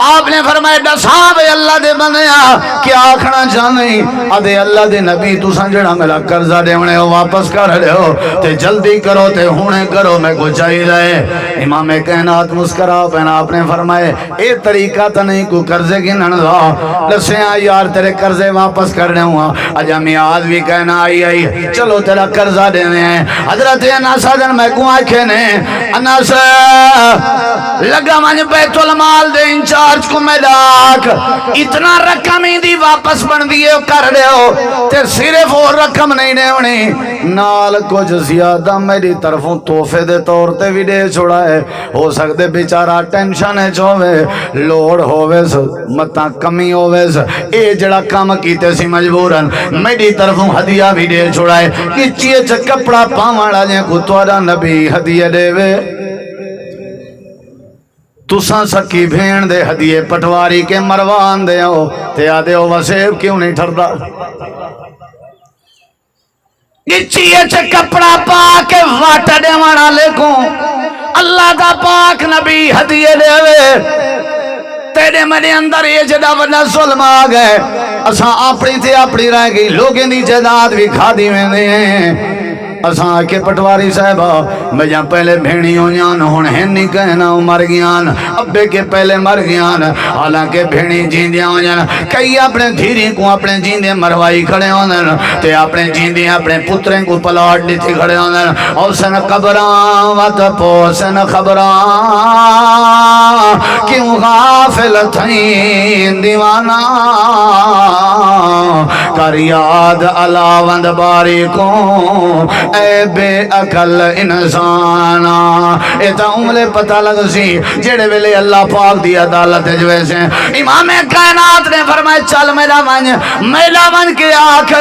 آپ نے فرمائے ڈساب اللہ دے بندیا کیا کھڑا چاہنے آدھے اللہ دے نبی تو سنجڑا میرا قرضہ دے انہیں واپس کر رہے ہو تے جلدی کرو تے ہونے کرو میں کو چاہی رہے امام کائنات مسکرا پہنا آپ نے فرمائے اے طریقہ تا نہیں کو قرضے کی ننزا لسیاں یار تیرے قرضے واپس کر رہے ہوں اجا میاد بھی کہنا آئی چلو تیرا قرضہ دینے ہیں حضرت انس حضر میں کو آنکھیں نے انس لگا من بیت المال دے انچارج کو میں ڈاک اتنا رقم ہی دی واپس بن دیئے کر رہے ہو تے صرف وہ رقم نہیں دے انہیں نال کچھ زیادہ میری طرفوں توفے دے طور تے بھی دے چھوڑا ہے ہو سکتے بیچارہ ٹینشن ہے چوہے لوڑ ہوئے متاں کمی ہوئے اے جڑا کام کیتے سی مجبورن میری طرفوں ہدیہ بھی دے چھوڑا ہے کچھئے چھ کپڑا پاوڑا جائیں کو توڑا نبی ہدیہ دے وے تُساں سکی بھین دے ہدیے پٹواری کے مروان دے ہو تے آدھے ہو وسیب کیوں نہیں ٹھردا گچھئے چھ کپڑا پا کے واٹا دے مانا لیکوں اللہ دا پاک نبی ہدیے دے وے تیرے میرے اندر یہ جدا ورنہ ظلم آگئے اساں اپنی تھے اپنی رہ گئی لوگیں دی جداد بھی کھا دی میں دے ہیں اساں کے پٹواری صاحبہ میں جہاں پہلے بھینی ہو جان ہون ہیں نہیں کہنا مر گیان ابے کے پہلے مر گیان حالانکہ بھینی جیندیاں ہو جان کئی اپنے دھیری کو اپنے جیندے مروائی کھڑے ہوندن تے اپنے جیندے اپنے پتریں کو پلاٹ لیتی کھڑے ہوندن اور سن قبران وات پوسن خبران کیوں غافل تھیں دیوانا کر یاد علاوند باری کو اے بے اکل انسانا اے تا عملے پتہ لگ سی جڑے ویلے اللہ پاک دی عدالت جو ایسے امام کائنات نے فرمائے چل میلا من کے آنکھ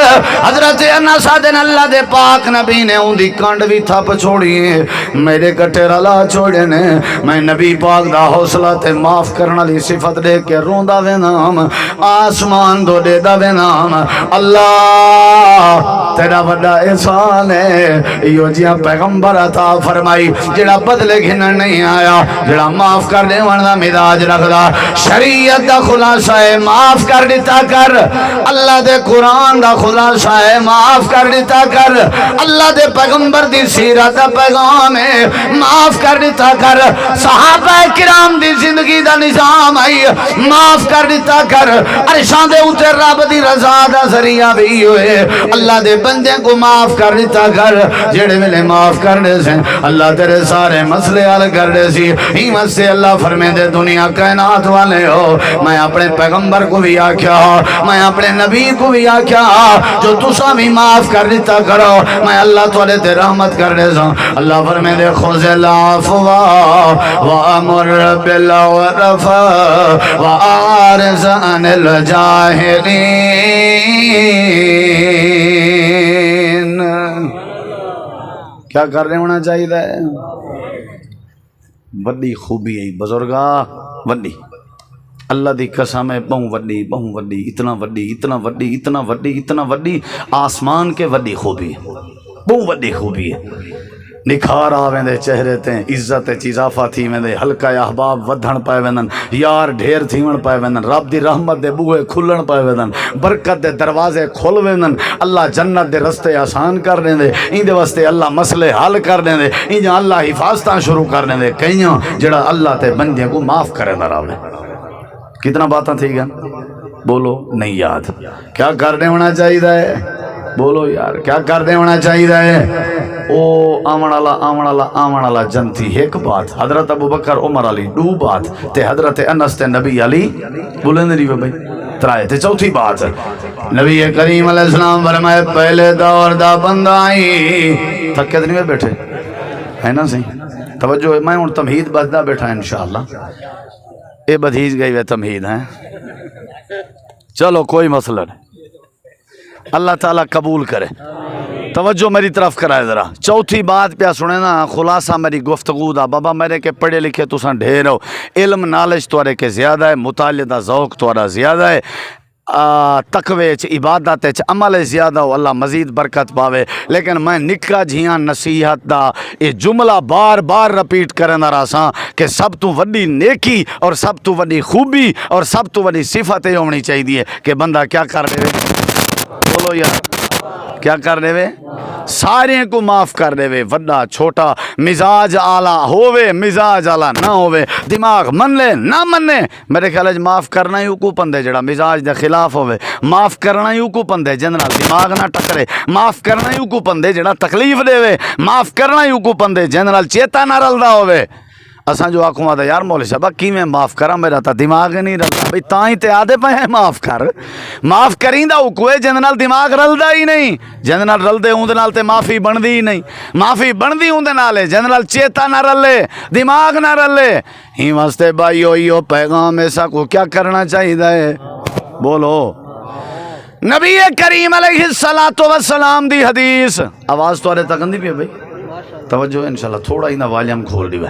حضرت انس دن اللہ دے پاک نبی نے ان دی کانڈ بھی تھپ چھوڑی میرے کٹے رلا چھوڑے نے میں نبی پاک دا حوصلہ تے معاف کرنا لی صفت دے کے روندہ وے نام آسمان دو دے دا وے نام اللہ تیرا بڑا احسان ہے یہ جیاں پیغمبر عطا فرمائی جڑا بدلے گھنن نہیں آیا جڑا معاف کر دے ورنہ مزاج رکھ دا شریعت دا خلاصہ ہے معاف کر دیتا کر اللہ دے قرآن دا خلاصہ ہے معاف کر دیتا کر اللہ دے پیغمبر دی سیرت دا پیغام ہے معاف کر دیتا کر صحابہ کرام دی زندگی دا نظام ہے معاف کر دیتا کر عرشان دے اوتے رب دی رضا دا ذریعہ بھی ہوئے اللہ دے بندے کو معاف کر دیتا کر جڑے ملے معاف کرنے سے اللہ تیرے سارے مسئلے حل کرنے سی ہمت سے اللہ فرمے دے دنیا کائنات والے ہو میں اپنے پیغمبر کو بھی آکھیا میں اپنے نبی کو بھی آکھیا جو تسا بھی معاف کر دیتا کرو میں اللہ توڑے تے رحمت کرنے سے اللہ فرمے دے خوز العفو وامر بالعرف وآرز عن الجاہلین کیا کر رہے ہونا چاہیے وڈی خوبی ہے بزرگا وڈی اللہ دی قسم ہے بہوں وڈی اتنا وڈی آسمان کے وڈی خوبی ہے بہوں وڈی خوبی ہے نکھار آویں دے چہرے تے عزت اضافہ تھی میں دے حلقہ احباب ودھن پائے ویندن یار ڈھیر تھیون پائے ویندن رب دی رحمت دے بوئے کھلن پائے ویندن برکت دے دروازے کھول ویندن اللہ جنت دے رستے آسان کر دیں دے ان دے واسطے اللہ مسئلے حل کر دیں دے ان جہاں اللہ حفاظتاں شروع کر دیں دے کئیاں جڑا اللہ تے بندے کو معاف کرے نہ راوے کتنا باتاں تھی گا بولو نہیں یاد کیا کرنے ہونا چاہیے بولو یار کیا کرنے ہونا چاہیے او آمن والا جنتی ایک بات حضرت ابو بکر عمر علی دو بات تے حضرت انس تے نبی علی بولیں نہیں بھائی ترائے تے چوتھی بات نبی کریم علیہ السلام فرمائے پہلے دور دا بندہ آئی تھکے تو نہیں بیٹھے ہے نا صحیح توجہ میں ہوں تمہید بچدا بیٹھا انشاءاللہ اے بدھیج گئی وے تمہید ہیں چلو کوئی مسئلہ نہیں اللہ تعالیٰ قبول کرے توجہ میری طرف کرائے ذرا چوتھی بات پہ سنے نا خلاصہ میری گفتگو دا بابا میرے کے پڑھے لکھے تساں ڈھیر ہو علم نالج توارے کے زیادہ ہے مطالعہ دا ذوق توارا زیادہ ہے تقوی چ عبادت چ عمل زیادہ ہو اللہ مزید برکت پاوے لیکن میں نکا جھیاں نصیحت دا یہ جملہ بار بار رپیٹ کرنا رہا کہ سب تو وڈی نیکی اور سب تو وڈی خوبی اور سب تو وڈی صفت یہ ہونی چاہیے کہ بندہ کیا کر دے بولو یار کیا کر دے وے سارے کو معاف کر دے وے وڈا چھوٹا مزاج آلہ ہووے مزاج آلہ نہ ہووے دماغ من لے نہ مننے میرے خیال ہے معاف کرنا ہی کو پندے جڑا مزاج دے خلاف ہووے معاف کرنا ہی کو پندے جنرل دماغ نہ ٹکرے معاف کرنا ہی کو پندے جڑا تکلیف دے وے معاف کرنا ہی کو پندے جنرل چیتا نہ رلدا ہووے اساں جو آکھوں آدھا یار مولوی صاحب کی میں معاف کراں میرا تا دماغ نہیں رلدا بھئی تاں ہی تے آدھے پہ ہیں معاف کریندا کوئی جنرل دماغ رلدا ہی نہیں جنرل رلدے اون دے نال تے معافی بندی ہی نہیں معافی بندی اون دے نال جنرل چیتا نہ رلے دماغ نہ رلے ہی واسطے بھائیو پیغام ایسا کو کیا کرنا چاہیے بولو نبی کریم علیہ السلام دی حدیث آواز تو آرے تکندی پہ بھائی توجہ انشاءاللہ تھوڑا ہی نا والیوم کھول دیوے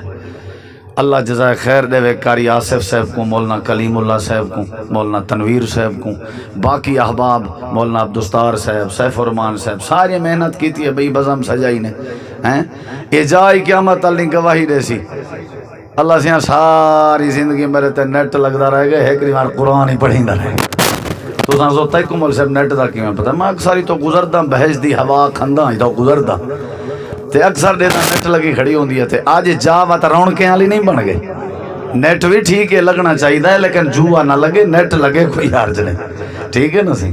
اللہ جزائے خیر دے وے قاری آصف صاحب کو مولانا کلیم اللہ صاحب کو مولانا تنویر صاحب کو باقی احباب مولانا عبدالستار صاحب سیف الرحمان صاحب ساری محنت کی تھی بھئی بزم سجائی نے اے جائی قیامت اللہ گواہی دے سی اللہ سے ساری زندگی میرے تے نیٹ لگدا رہ گئے ایک مار قرآن ہی پڑھیندا رہے تو سان سوتا ہے کمول صاحب نیٹ دا کی میں پتہ میں اکثر تو گزردا بحث دی ہوا کھندا ہی تو گزردا تے اکثر دیتا نیٹ لگی کھڑی ہوں دی ہے آج جا وات رونکیں والی نہیں بن گئے نیٹ بھی ٹھیک ہے لگنا چاہیے لیکن جوا نہ لگے نیٹ لگے کوئی حرج نہیں ٹھیک ہے نا سی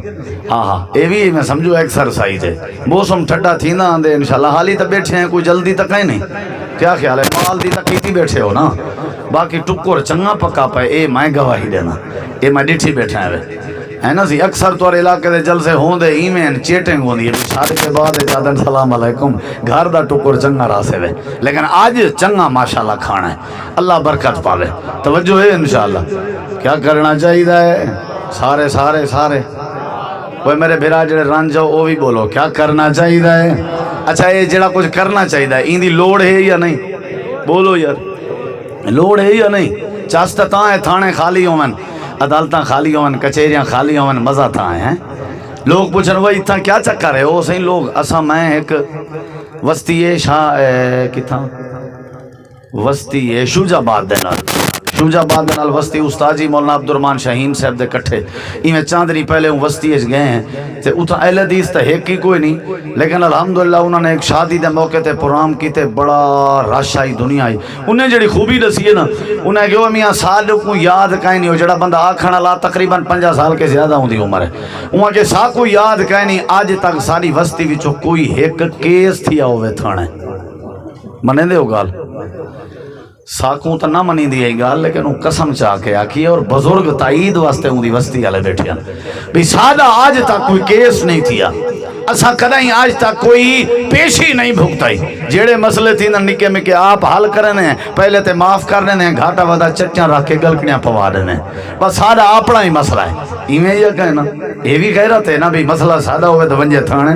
ہاں ہاں یہ بھی میں سمجھو ایکسرسائز ہے موسم ٹھڈا تھی نا آندے انشاءاللہ حالی تو بیٹھے ہیں کوئی جلدی تک ہے نہیں کیا خیال ہے مال دی تک کیتی بیٹھے ہو نا باقی ٹکر چنگا پکا پائے اے میں گواہی دینا اے میں ڈٹھی بیٹھا ہے نا سی اکثر تو علاقے دے جلسے ہوں دے ایمین چیٹنگ ہوندی ہے شادی کے بعد جادن سلام علیکم گھر دا ٹکر چنگا راسے وے لیکن آج چنگا ماشاءاللہ کھانا ہے اللہ برکت پاوے توجہ ہے انشاءاللہ کیا کرنا چاہیے سارے سارے سارے وہ میرے بھرا جڑے رنج ہو وہ بھی بولو کیا کرنا چاہیے اچھا یہ جڑا کچھ کرنا چاہیے ان دی لوڑ ہے یا نہیں بولو یار لوڑ ہے یا نہیں چاستہ تاں ہے تھانے خالی ہومن عدالتاں خالی ہون کچہریاں خالی ہون مزہ تھا ہیں لوگ پوچھن وہی اتنا کیا چکر ہے وہ صحیح لوگ اسا میں ایک وسطی شاہ کتھاں وسطی شوجہ آباد دے نال شوجہ آباد دے نال وسطی استاد جی مولانا عبدالرحمان شاہین صاحب دے کٹھے ایویں چاندنی پہلے ہوں وسطی اچ گئے ہیں تے اتھا اہل حدیث تے ایک ہی کوئی نہیں لیکن الحمدللہ انہوں نے ایک شادی دے موقع تے پروگرام کیتے بڑا رش آئی دنیا آئی انہیں جڑی خوبی دسی ہے نا انہیں کہ وہ میاں سال کو یاد کہیں نہیں ہو جڑا بندہ آکھنا لا تقریباً 50 سال کے زیادہ ہوں دی عمر ہے انہیں کہ سا کو یاد کہیں نہیں آج تک ساری وسطی وچوں کوئی ایک کیس تھیا ہوئے تھانے منے دے ہو گال ساکوں تو نہ منی دی ہے گال لیکن وہ قسم چاہ کے آکھی ہے اور بزرگ تائید واسطے ہوں دی وسطی والے بیٹھے ہیں بھی سادہ آج تک کوئی کیس نہیں تھیا اسا کدائیں آج تک کوئی پیشی نہیں بھگتائی جیڑے مسئلے تھی نا نکے میں کہ آپ حل کرنے ہیں پہلے تے معاف کرنے ہیں گھاٹا ودا چچیاں رکھ کے گلکڑیاں پوا دینے ہیں بس سادہ اپنا ہی مسئلہ ہے ایویں یہ کہنا یہ بھی غیرت ہے نا بھی مسئلہ سادہ ہوئے تو ونجے تھانے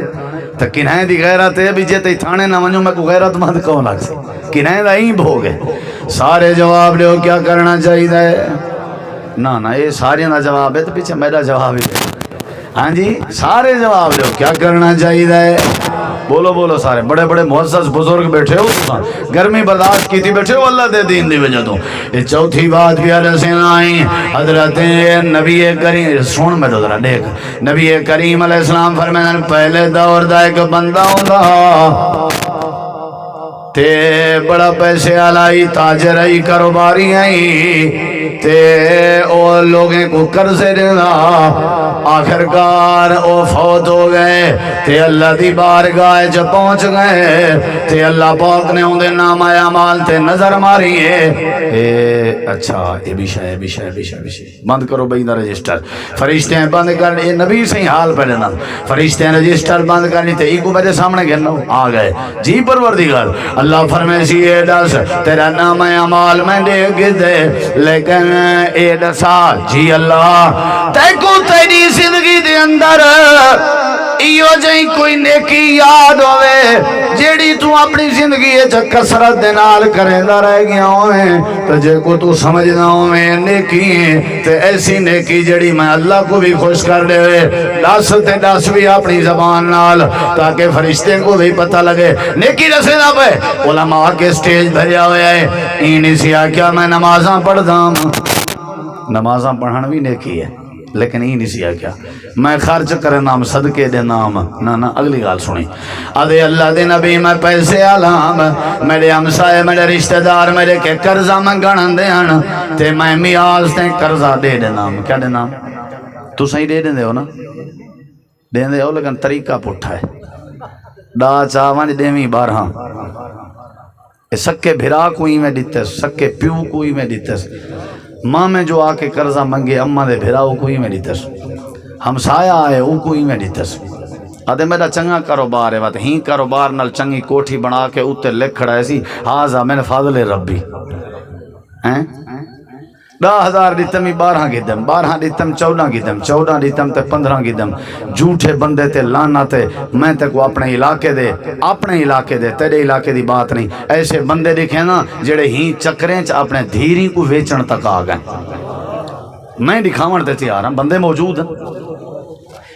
تو کنہیں دی غیرت ہے بھی جیتے تھانے نہ ونجو میں کو غیرت مند کون لگ سی کنہیں دا ہی بھوگ ہے سارے جواب لے کیا کرنا چاہیے نہ یہ سارے نہ جواب ہے تو پیچھے میرا جواب ہی ہے ہاں جی سارے جواب لے کیا کرنا چاہیے بولو بولو سارے بڑے بڑے معزز بزرگ بیٹھے ہو گرمی برداشت کی تھی بیٹھے ہو اللہ دے دین دی وجہ تو یہ چوتھی بات بھی علیہ آئی حضرت نبی کریم سن میں تو ذرا دیکھ نبی کریم علیہ السلام فرمائے پہلے دور دا ایک بندہ ہوندا تے بڑا پیسے آلائی تاجر آئی کاروباری آئی تے او لوگیں کو قرضے دینا آخرکار او فوت ہو گئے تے اللہ دی بارگاہ جب پہنچ گئے تے اللہ پاک نے اندے نام اعمال تے نظر ماری ہے اچھا یہ بھی شے بند کرو بھائی دا رجسٹر فرشتے ہیں بند کرنے یہ نبی سے ہی حال پہ لینا فرشتے ہیں رجسٹر بند کرنی تے ایک کو میرے سامنے گھرنا آ گئے جی پروردگار اللہ فرمائے سی اے دس تیرا نام اعمال میں دے گدے لیکن اے دسا جی اللہ تے کو تیری زندگی دے اندر ایو جائیں کوئی نیکی یاد ہوئے جیڑی تو اپنی زندگی کسرت دے نال کریں دا رہ گیا ہوئے تو جے کو تو سمجھنا ہوئے نیکی ہیں تو ایسی نیکی جیڑی میں اللہ کو بھی خوش کر دے ہوئے دس بھی اپنی زبان نال تاکہ فرشتے کو بھی پتہ لگے نیکی رسے نہ پہ علماء کے سٹیج بھریا ہوئے ہیں اینی سیا کیا میں نمازاں پڑھ دام نمازاں پڑھن بھی نیکی ہے لیکن ہی نہیں سیا کیا میں خرچ کرے نام صدقے دے نام نا اگلی گال سنی آدھے اللہ دے نبی میں پیسے علام میرے ہمسائے میرے رشتہ دار میرے کے قرضہ منگن دے ہن تے میں میاز تے قرضہ دے نام کیا دے نام تو صحیح دے ہو نا دے ہو لیکن طریقہ پٹھا ہے ڈا چاوان دیویں بارہاں سکے بھرا کوئی میں دیتس سکے پیو کوئی میں دیتس ماں میں جو آ کے قرضہ منگے اماں دے بھرا وہ کوئی میں دیتس ہمسایا آئے وہ کوئی میں دیتس آدھے میرا چنگا کاروبار ہے بات ہی کاروبار نال چنگی کوٹھی بنا کے اوتے لکھ کھڑا ہے سی ہاضا میں نے فاضل ربی 10,000 دیتم 12 گیدم 12 دیتم 14 گیدم 14 دیتم تے 15 گیدم جھوٹے بندے تے لانا تے میں تے کو اپنے علاقے دے تیرے علاقے دی بات نہیں ایسے بندے دیکھیں نا جڑے ہی چکریں چ اپنے دھیری کو ویچن تک آ گئے میں دکھاون تے تیار ہوں بندے موجود ہیں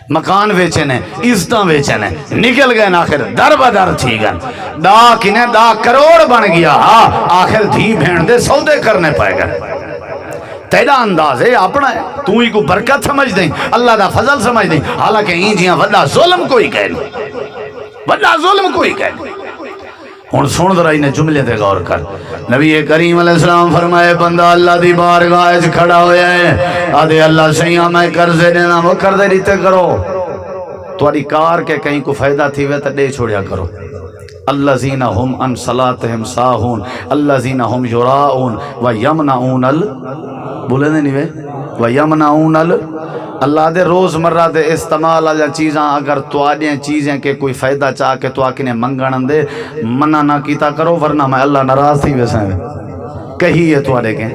مکان ویچنے عزتاں ویچنے نکل گئے آخر در بدر تھی گئے دا کنے دا کروڑ بن گیا آخر دھی بھین دے سودے کرنے پائے گئے تیرا انداز ہے اپنا ہے تو ہی کو برکت سمجھ دیں اللہ دا فضل سمجھ دیں حالانکہ اینجیاں وڈا ظلم کوئی کہہ نہیں ہن سن ذرا انہیں جملے تے غور کر نبی کریم علیہ السلام فرمائے بندہ اللہ دی بارگاہ وچ کھڑا ہویا ہے آدھے اللہ سیاں میں قرضے دینا وہ قرضے دیتے کرو تہاڈی کار کے کہیں کو فائدہ تھی وے تے دے چھوڑیا کرو الذین هم عن صلاتهم ساہون الذین هم یراؤون ویمنعون بولے نہیں وے ویمنعون اللہ دے روز مرہ دے استعمال آجا چیزاں اگر تو آجیں چیزیں کہ کوئی فائدہ چاہ کے تو آکنے منگن دے منع نہ کیتا کرو ورنہ میں اللہ ناراض تھی ویسے کہی ہے تو آڑے کے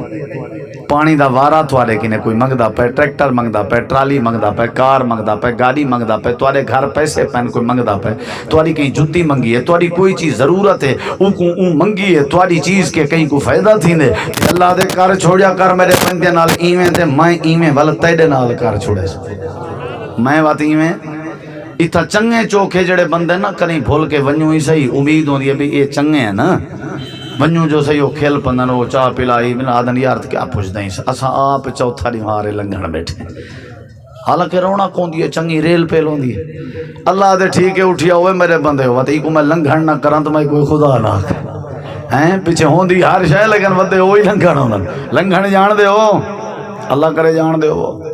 پانی دا وارا تو آڑے کنے کوئی منگدا پہ ٹریکٹر منگدا پہ ٹرالی منگدا پہ کار منگدا پہ گاڑی منگدا پہ تو آڑے گھر پیسے پہن کوئی منگدا پہ تو آڑی کہیں جتی منگی ہے تو آڑی کوئی چیز ضرورت ہے اون منگی ہے تو آڑی چیز کے کہیں کوئی فائدہ تھی دے اللہ دے کار چھوڑیا کر میرے بندے نال ایویں تے میں ایویں ولد تیڑے نال کار چھوڑے میں بات ایویں اتھا چنگے چوکھے جڑے بندے نہ کریں بھول کے ونیوں ہی صحیح امید ہوں دی ہے یہ چنگے ہیں نا ونیوں جو صحیح وہ کھیل پندن وہ چاہ پلائی بنا آدھن یار کیا پوچھ دیں اسا آپ چوتھا دی مارے لنگھن بیٹھے حالانکہ رونا کون دی ہے چنگی ریل پیل ہوں دی ہے اللہ دے ٹھیک ہے اٹھیا ہوئے میرے بندے ہوا تو کو میں لنگھن نہ کرن تو میں کوئی خدا نہ ہیں پیچھے ہوں دی ہر شے لیکن بندے وہی لنگھن ہوں لنگھن جان دے ہو اللہ کرے جان دے ہو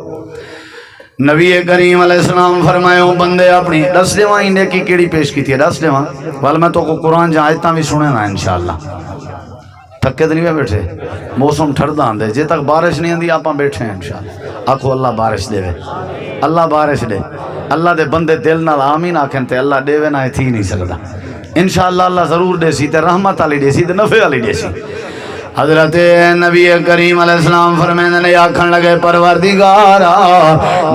نبی کریم علیہ السلام فرمائے ہوں بندے اپنی دس دیواں ہی نیکی کیڑی پیش کی تھی دس دیواں والا میں تو کو قرآن جہاں آیتاں بھی سنے نا انشاءاللہ تھکے تو نہیں بیٹھے موسم ٹھردہ آندے جے تک بارش نہیں آندی آپ بیٹھے ہیں انشاءاللہ آکھو اللہ بارش دے اللہ بارش دے اللہ دے بندے دل نال آمین آکھن تے اللہ دے وے نہ تھی نہیں سکدا انشاءاللہ اللہ ضرور دے سی تے رحمت علی دے سی تے نفع علی دے سی حضرت نبی کریم علیہ السلام فرمینے نے آکھن لگے پروردگارا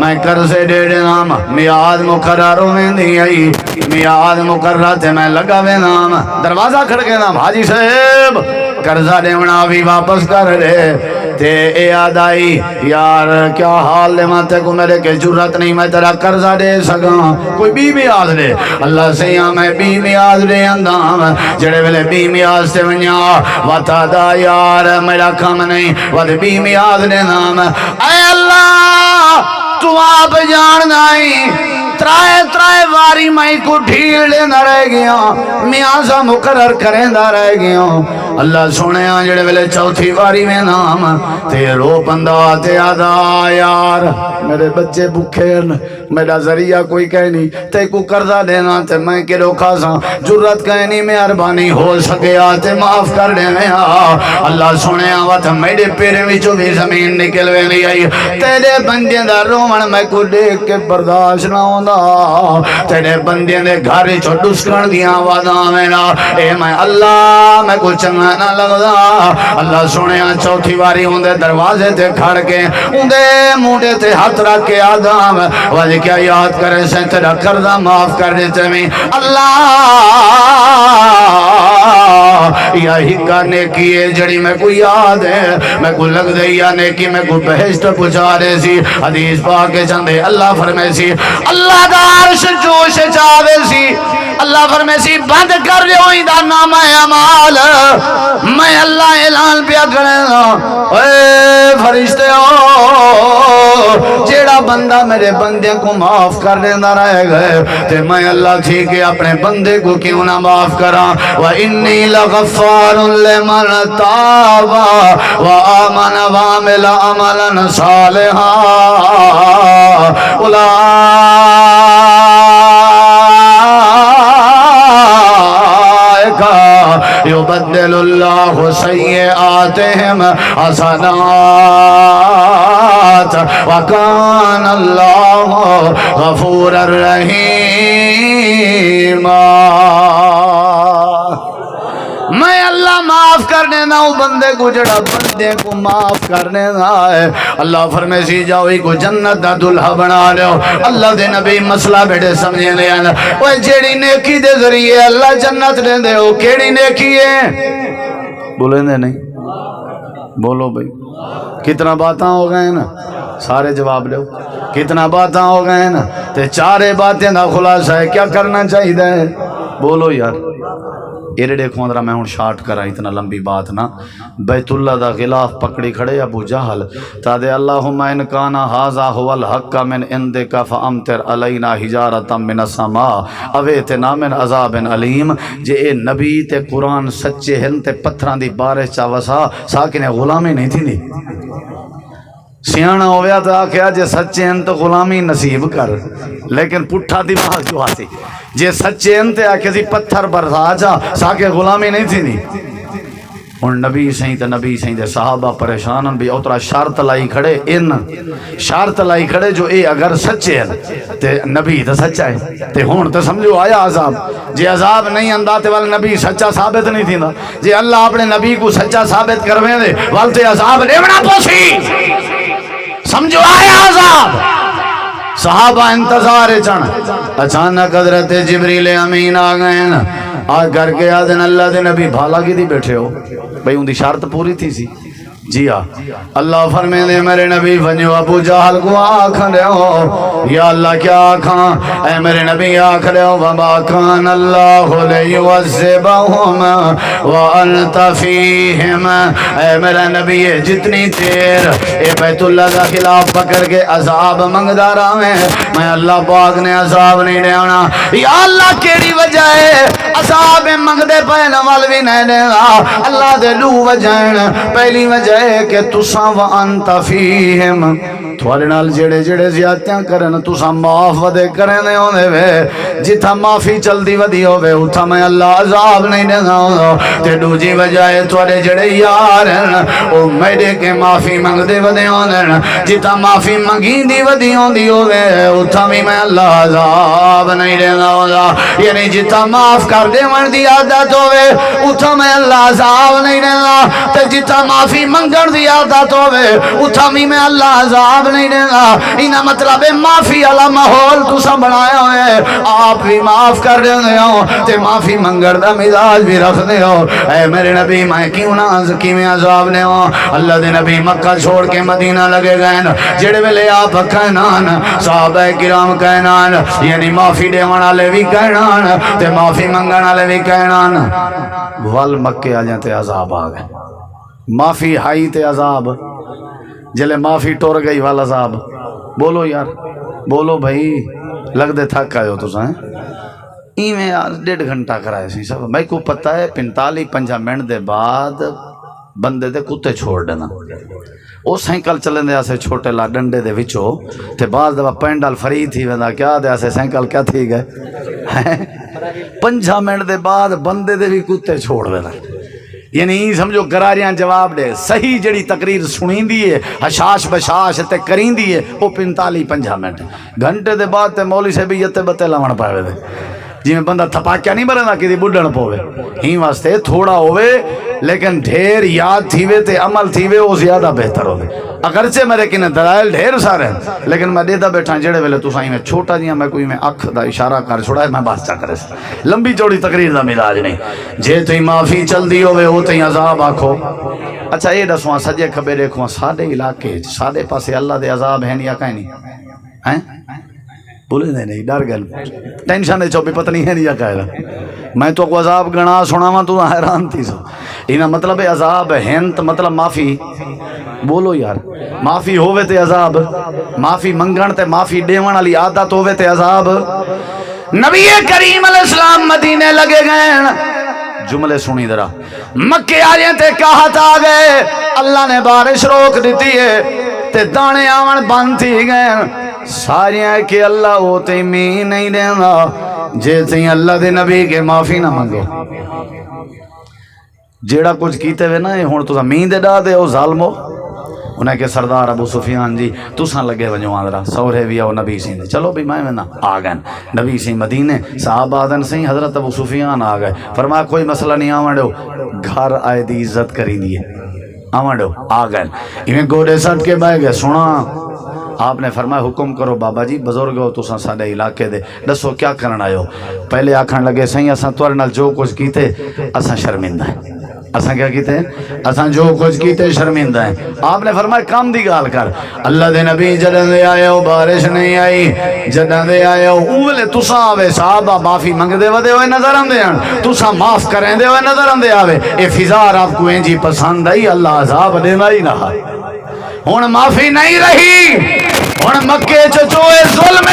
میں قرضے دے نام میعاد مقرر ہوئیں دی آئی میعاد مقرر تے میں لگا وے نام دروازہ کھڑ کے نام حاجی صاحب قرضہ دیونا بھی واپس کر دے تے اے آدائی یار کیا حال دے ماتے کو میرے کے جرت نہیں میں تیرا قرضہ دے سکاں کوئی بی میاز دے اللہ سیاں میں بی میاز دے اندام جڑے ویلے بی میاز تے ونیا واتا دا یار میرا کام نہیں وات بی میاز دے نام اے اللہ تو آپ جان نہیں ترائے واری میں کو ڈھیل لینا رہ گیا میاں سا مقرر کریں دا رہ گیا اللہ سونے جڑے ویلے چوتھی واری میں نام تے رو بندہ تے آدھا یار میرے بچے بکھے میرا ذریعہ کوئی کہہ نہیں تے کو قرضہ دینا تے میں کہ روکا سا جرت کہہ نہیں مہربانی ہو سکیا تے معاف کر دے میں اللہ سونے آوات میرے پیرے وچوں بھی زمین نکل وے نہیں آئی تیرے بندے دا رومن میں کو دیکھ کے برداشت نہ ہوندا تیرے بندے دے گھر چو ڈسکن دیاں آوازاں میرا اے میں اللہ میں کو چنگا نہ لگدا اللہ سونے چوتھی واری ہوندے دروازے تے کھڑ کے ہوندے موڈے تے ہاتھ رکھ کے آدم واجے کیا یاد کرے سے تیرا قرضہ معاف کر دیتے میں اللہ یہی کرنے کیے جڑی میں کو یاد ہے میں کو لگ دے یا نیکی میں کو بہشت پہنچا رہے سی حدیث پاک کے چندے اللہ فرمائے سی اللہ دا عرش جوش چاہے سی اللہ فرمائے سی بند کر رہے ہوئی دا نام اعمال میں اللہ اعلان پیا کرے اے فرشتے ہو جیڑا بندہ میرے بندے کو معاف کر دینا رہ گئے تے میں اللہ تھی کہ اپنے بندے کو کیوں نہ معاف کرا وَإِنِّي لَغَفَّارٌ لِمَنْ تَابَ وَآمَنَ وَعَمِلَ عَمَلًا صَالِحًا يبدل الله سيئاتهم حسنات وكان الله غفورا رحيما میں اللہ معاف کرنے نہ ہوں بندے کو جڑا بندے کو معاف کرنے نہ ہے اللہ فرمائے سی جاؤ ہی کو جنت دا دلہا بنا لے ہو اللہ دے نبی مسئلہ بیٹے سمجھے لے آنا وہ جیڑی نیکی دے ذریعے اللہ جنت دے دے ہو کیڑی نیکی ہے بولیں دے نہیں بولو بھئی کتنا باتاں ہو گئے نا سارے جواب لے کتنا باتاں ہو گئے نا تے چارے باتیں دا خلاصہ ہے کیا کرنا چاہیے ہے بولو یار ایرڑے کھوندرا میں ہوں شارٹ کرا اتنا لمبی بات نا بیت اللہ دا غلاف پکڑی کھڑے ابو جہل تا دے اللہم ان کانا ہازا هو الحق من عندک فامطر علینا حجارتا من السماء اویتنا من عذاب علیم جے اے نبی تے قرآن سچے ہن تے پتھراں دی بارش چا وسا ساکنے غلامی نہیں تھی سیانا ہویا تو آکھیا جے سچے ہیں تو غلامی نصیب کر لیکن پٹھا دماغ جو آتی جے سچے ہیں تو آکھیا سی پتھر برسا جا ساکے غلامی نہیں تھی نہیں اور نبی سہیں تے نبی سہیں دے صحابہ پریشانن بھی اترا شرط لائی کھڑے ان شرط لائی کھڑے جو اے اگر سچے ہیں تے نبی تے سچا ہے تے ہون تے سمجھو آیا عذاب جے عذاب نہیں انداتے والا نبی سچا ثابت نہیں تھی نا جے اللہ اپنے نبی کو سچا ثابت کرویں دے والتے عذاب دیونا پوسی سمجھو آیا عذاب صحابہ انتظار چن اچانک حضرت جبریل امین آ گئے نا آ کر کے آدھن اللہ دے نبی بھالا کی دی بیٹھے ہو بھئی ان دی شرط پوری تھی سی جی ہاں اللہ فرمے دے میرے نبی فنجو ابو جہل کو آنکھ رہے ہو یا اللہ کیا آنکھاں اے میرے نبی آنکھ رہے ہو وما کان اللہ لیعذبہم وانت فیہم اے میرا نبی جتنی دیر اے بیت اللہ دا خلاف پکڑ کے عذاب منگدارا میں اللہ پاک نے عذاب نہیں دینا یا اللہ کیڑی وجہ ہے عذاب منگدے پہنے والوی نہیں دینا اللہ دے لو وجہ پہلی وجہ کہ تساں وانت فیہم تھوڑے نال جڑے جڑے زیادتیاں کرن تساں معاف ودے کرنے ہونے وے جتھا معافی چل دی ودی ہوئے اتھا میں اللہ عذاب نہیں دینا ہوں تے دوجی وجہ ہے تھوڑے جڑے یار او میرے کے معافی منگ دے ودے ہونے جتھا معافی منگی دی ودی ہوندی ہوئے اتھا میں اللہ عذاب نہیں دینا ہوں یعنی جتھا معاف کر دے من دی عادت ہوئے اتھا میں اللہ عذاب نہیں دینا تے جتھا معافی منگن دی عادت ہوئے اتھا میں اللہ عذاب نہیں دینا انہا مطلب معافی علا ماحول تسا بنایا ہوئے آپ بھی معاف کر دے ہو تے معافی منگر دا مزاج بھی رکھ دے ہو اے میرے نبی میں کیوں نہ کی میں عذاب نے ہو اللہ دے نبی مکہ چھوڑ کے مدینہ لگے گئے جڑے ویلے آپ کہنان صحابہ کرام کہنان یعنی معافی دے وانا لے بھی کہنان تے معافی منگنا لے بھی کہنان وال مکے آ جاتے عذاب آ گئے معافی ہائی تے عذاب جلے معافی ٹور گئی والا عذاب بولو یار بولو بھائی لگتے تھک آئے ہو تساں ایویں 1.5 گھنٹہ کرائے سی سب میں کو پتہ ہے 45-50 منٹ دے بعد بندے دے کتے چھوڑ دینا وہ سائیکل چلن دے آسے چھوٹے لا ڈنڈے دے وچوں تے بعض دفعہ پینڈل فری تھی ویندا کیا دے آسے سائیکل کیا تھی گئے 5 منٹ دے بعد بندے دے بھی کتے چھوڑ دینا یعنی سمجھو گراریاں جواب دے صحیح جڑی تقریر سنیں دیئے حشاش بشاش تے کریں دیئے وہ 45-50 منٹ گھنٹے دے بعد تے مولی سے بھی یتے بتے لاون پاوے دے جی میں بندہ تھپاکیا نہیں مرنا کسی بڑھن پوے ہی واسطے تھوڑا ہوئے لیکن ڈھیر یاد تھیوے تے عمل تھیوے وہ زیادہ بہتر ہوئے اگرچہ میرے کنے دلائل ڈھیر سارے ہیں لیکن میں دیدہ بیٹھا جڑے ویلے تو سائیں میں چھوٹا جیاں میں کوئی میں اکھ دا اشارہ کر چھوڑا ہے میں بات چاہ کرے لمبی چوڑی تقریر دا ملاج نہیں جے تھی معافی چل دی ہوئے وہ تھی عذاب آکھو اچھا یہ دسواں سجے کھبے دیکھواں ساڑے علاقے ساڑے پاسے اللہ دے عذاب ہیں یا کہیں نہیں ہیں بولے نہیں ڈر گئے ٹینشن دے چوپی پتہ نہیں ہے نہیں کہہ رہا میں تو کو عذاب گنا سناواں تو حیران تھی سو انہاں مطلب عذاب ہنت مطلب معافی بولو یار معافی ہووے تے عذاب معافی منگن تے معافی دیون والی عادت ہووے تے عذاب نبی کریم علیہ السلام مدینے لگے گئے جملے سنی ذرا مکے آئے تے کہت آ گئے اللہ نے بارش روک دیتی ہے تے دانے آون بند تھی گئے ساریاں کہ اللہ ہوتے میں نہیں دینا جے تھی اللہ دے نبی کے معافی نہ منگو جیڑا کچھ کیتے ہوئے نا ہون تو مین دے ڈا دے او ظالمو انہیں کہ سردار ابو سفیان جی تساں لگے ونجو آندرا سورے بھی آو نبی سین دے چلو بھی میں نا آ گئے نبی سین مدینے صحابہ آدن سین حضرت ابو سفیان آ گئے فرمایا کوئی مسئلہ نہیں آوان دو گھر آئے دی عزت کری دیئے آوان دو آ گئے انہیں گوڑے سٹ کے بائے گئے سنا آپ نے فرمایا حکم کرو بابا جی بزرگ ہو تو ساڑے علاقے دے دسو کیا کرنا آئے ہو پہلے آکھن لگے سہیں اساں توارے نال جو کچھ کیتے اساں شرمندہ ہیں اساں کیا کیتے اساں جو کچھ کیتے شرمندہ ہیں آپ نے فرمایا کام دی گال کر اللہ دے نبی جدن دے آئے ہو بارش نہیں آئی جدن دے آئے ہو اولے تساں آوے صحابہ معافی منگ دے ودے ہوئے نظر آن دے ہیں تساں معاف کریں دے ہوئے نظر آن دے آوے اے فضار آپ کو انجی پسند آئی اللہ عذاب دینا ہی نہ ہون معافی نہیں رہی ہون مکے چچوئے ظلم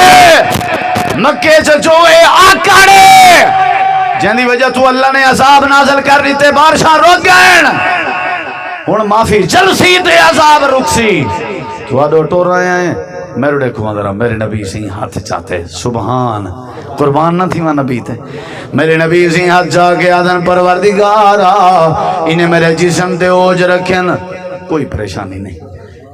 مکے چچوئے آکڑے جن دی وجہ تو اللہ نے عذاب نازل کر دیتے بارشاں روک گئے ہون معافی جلسی تے عذاب رکسی تو آدھو ٹور رہے ہیں میرے دیکھو مدرہ میرے نبی سے ہاتھ چاہتے سبحان قربان نہ تھی وہاں نبی تھے میرے نبی سے ہاتھ جا کے آدھن پروردگارا انہیں میرے جسم دے اوج رکھیں کوئی پریشانی نہیں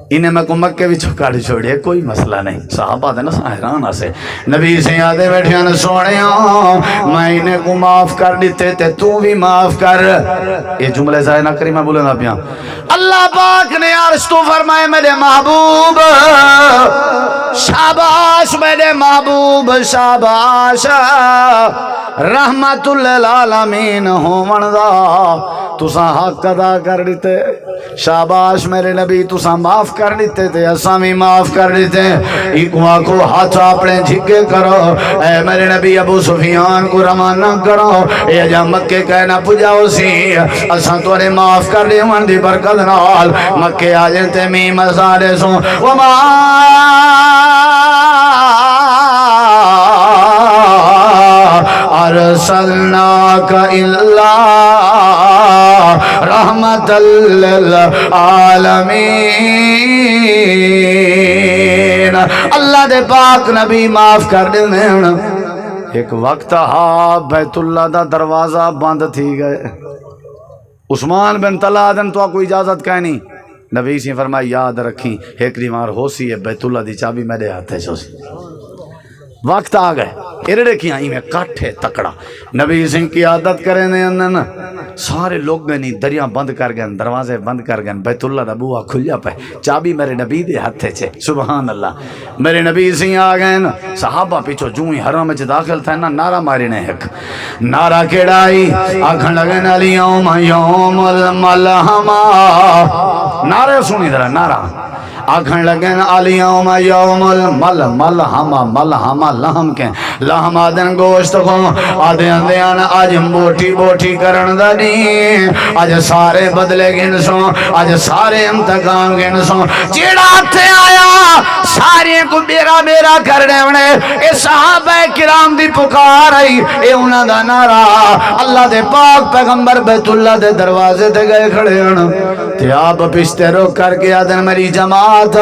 انہیں میں کو مکے بھی چھکاڑی چھوڑیے کوئی مسئلہ نہیں صحابہ دے نا حیران آسے نبی سے آدھے بیٹھے ہیں سوڑے میں انہیں کو معاف کر دیتے تے تو بھی معاف کر یہ جملے ظاہر نہ کری میں بولے نا پیاں اللہ پاک نے عرش تو فرمائے میرے محبوب شاباش میرے محبوب شاباش رحمت للعالمین ہون دا تساں حق ادا کر دیتے شاباش میرے نبی تساں معاف کر دیتے تھے اساں بھی معاف کر دیتے ایکواں کو ہاتھ اپنے جھکے کرو اے میرے نبی ابو سفیان کو روانہ کرو اے جا مکے کہنا پجاؤ سی اساں توڑے معاف کر دے من دی برکت نال مکے آجن تے می مزارے سو وما ارسلناک الا رحمت للعالمین اللہ دے پاک نبی معاف کر دے ایک وقت ہاں بیت اللہ دا دروازہ بند تھی گئے عثمان بن طلحہ تو کوئی اجازت کہیں نہیں نبی سے فرمایا یاد رکھیں ایک ریمار ہو سی ہے بیت اللہ دی چابی میرے ہاتھے چو سی وقت آ گئے ارڑے کی آئی میں کٹھے تکڑا نبی سنگھ کی عادت کریں نے اندن سارے لوگ گئے نہیں دریاں بند کر گئے دروازے بند کر گئے بیت اللہ دا بوہا کھلیا پہ چابی میرے نبی دے ہتھے چھے سبحان اللہ میرے نبی سنگھ آ گئے صحابہ پیچھو جوئی حرم میں داخل تھا نا نعرہ ماری نے ایک نعرہ کیڑائی آکھن لگن علی یوم یوم الملحمہ نعرہ سنی ذرا نعرہ آکھن لگن علی یوم یوم الملحمہ ملحمہ لہم کے لہم آدن گوشت کو آدھے اندیان آج موٹی موٹی کرن دنی آج سارے بدلے گنسوں آج سارے انتقام گنسوں چیڑا تھے آیا سارے کو بے تیرا میرا کر دے ونے اے صحابہ کرام دی پکار آئی اے انہاں دا نعرہ اللہ دے پاک پیغمبر بیت اللہ دے دروازے تے گئے کھڑے ہن تے آپ پشتے روک کر کے آدن میری جماعت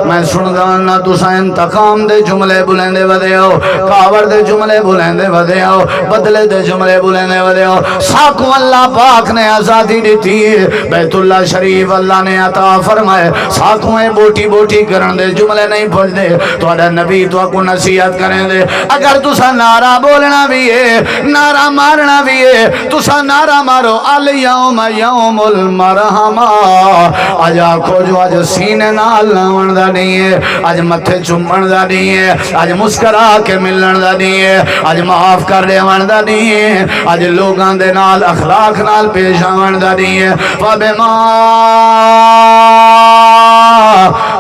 میں سن دانا تسا انتقام دے جملے بلندے ودے ہو کاور دے جملے بلندے ودے ہو بدلے دے جملے بلندے ودے ہو ساکو اللہ پاک نے آزادی دیتی بیت اللہ شریف اللہ نے عطا فرمائے ساکویں بوٹی بوٹی کرن دے جملے نہیں پڑھ دے تو آدھا نبی تو کو نصیحت کریں دے اگر تسا نعرہ بولنا بھی ہے نعرہ مارنا بھی ہے تسا نعرہ مارو الیوم یوم المرحمہ آج آکھو جو آج سینے نال لاون دا نہیں ہے آج متھے چمن دا نہیں ہے آج مسکرا کے ملن دا نہیں ہے آج معاف کر دیون دا نہیں ہے آج لوگاں دے نال اخلاق نال پیش آون دا نہیں ہے فبما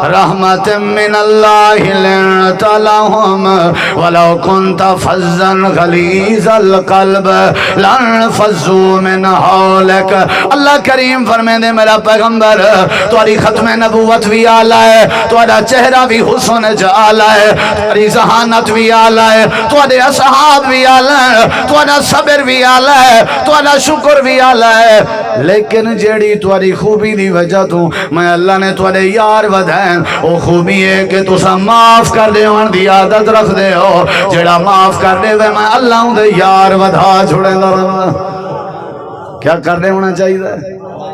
رحمت من اللہ لنت لهم ولو كنت فظا غلیظ القلب لانفضوا من حولك اللہ کریم فرمائے دے میرا پیغمبر تمہاری ختم نبوت بھی آلہ ہے تمہارا چہرہ بھی حسن جعالہ ہے تمہاری ذہانت بھی آلہ ہے تمہارے اصحاب بھی آلہ ہے تمہارا صبر بھی آلہ ہے تمہارا شکر بھی آلہ ہے لیکن جیڑی تمہاری خوبی دی وجہ تو میں اللہ نے تمہارے یار ودائن وہ خوبی ہے کہ تسا معاف کر دے وان دی عادت رکھ دے ہو جیڑا معاف کر دے وے میں اللہ ہوں دے یار ودھا چھوڑے دا کیا کر دے ہونا چاہیے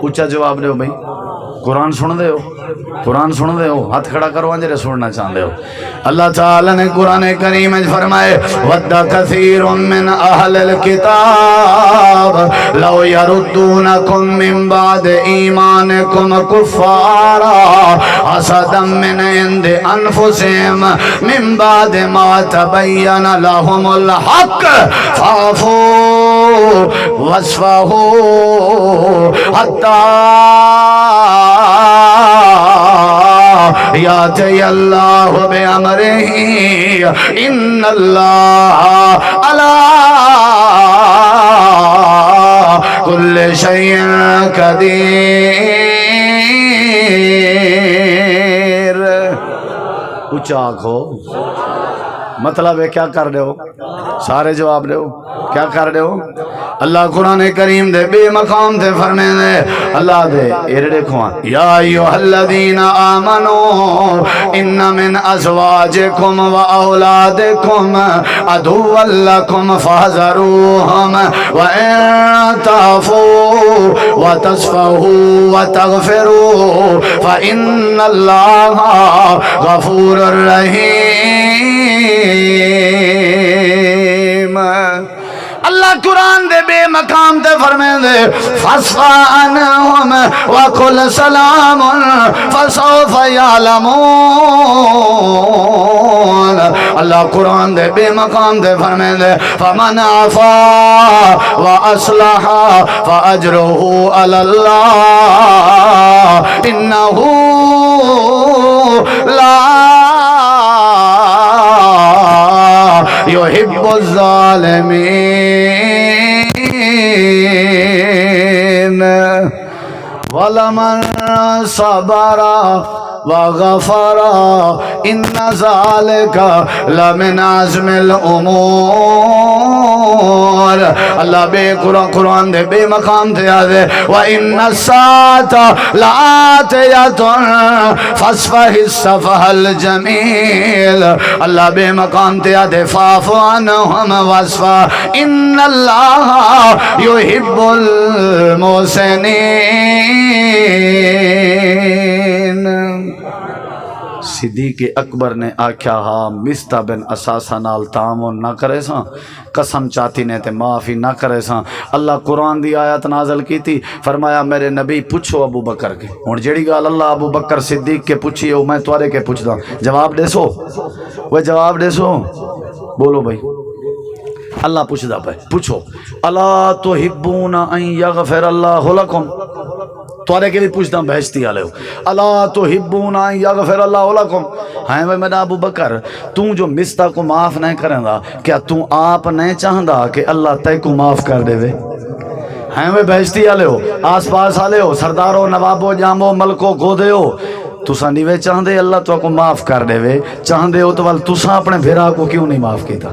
اچھا جواب دے ہو بھائی قرآن سن دے ہو قرآن سن دے ہو ہاتھ کھڑا کرو انجرے سننا چاہتے ہو اللہ تعالیٰ نے قرآن کریم فرمائے وَدَّ كَثِيرٌ مِّنْ أَهْلِ الْكِتَابِ لَوْ يَرُدُّونَكُمْ مِّن بَعْدِ إِيمَانِكُمْ كُفَّارًا حَسَدًا مِّنْ عِندِ أَنفُسِهِمْ مِّن بَعْدِ مَا تَبَيَّنَ لَهُمُ الْحَقُّ فَاعْفُوا وَاصْفَحُوا حَتَّى یاتی اللہ بِأَمْرِهِ ان اللہ علی کل شیء قدیر اچھا آنکھو مطلب ہے کیا کر رہے ہو سارے جواب دے ہو کیا کر رہے ہو اللہ قرآن کریم دے بے مقام دے فرمے دے اللہ دے ایرے کھوان یا ایوہ الذین آمنوا ان من ازواجکم و اولادکم عدوا لکم فاحذروہم و ان تعفوا و تصفحوا و تغفروا فإن اللہ غفور الرحیم اللہ قرآن دے بے مقام دے فرمائے دے فَاصْفَحْ عَنْهُمْ وَقُلْ سَلَامٌ فَسَوْفَ يَعْلَمُونَ اللہ قرآن دے بے مقام دے فرمائے دے فَمَنْ عَفَا وَأَصْلَحَ فَأَجْرُهُ عَلَى اللَّهِ إِنَّهُ لَا يحب الظالمين ولمن صبر وغفر ان ذلك لمن عزم الامور اللہ بے قرآن دے بے مقام دے آدھے وَإِنَّ السَّاعَةَ لَآتِيَةٌ فَاصْفَحِ الصَّفْحَ الْجَمِيلَ اللہ بے مقام دے آدھے فَاعْفُ عَنْهُمْ وَاصْفَحْ إِنَّ اللَّهَ يُحِبُّ الْمُحْسِنِينَ صدیق اکبر نے آکھیا ہاں مستہ بن اساسہ نال تعامل نہ کرے ساں قسم چاہتی نے تے معافی نہ کرے ساں اللہ قرآن دی آیت نازل کی تھی فرمایا میرے نبی پوچھو ابو بکر کے ہن جیڑی گال اللہ ابو بکر صدیق کے پوچھی ہو میں توارے کے پوچھ دا جواب دے سو وہ جواب دے سو بولو بھائی اللہ پوچھ دا پہ پوچھو الا تحبون ان یغفر اللہ لکم توارے کے لیے پوچھتا ہوں بہشتی آلے ہو اللہ تحبون ان یغفر اللہ لکم ہائیں میں میرا ابو بکر تو جو مستہ کو معاف نہیں کریں گا کیا تو آپ نہیں چاہن دا کہ اللہ تے کو معاف کر دے وے ہیں وہ بہشتی آلے ہو آس پاس آلے ہو سردارو نوابو جامو ملکو گودے ہو تسا نیوے چاہندے اللہ تو کو معاف کر دے وے چاہندے ہو تو ول تسا اپنے بھرا کو کیوں نہیں معاف کیتا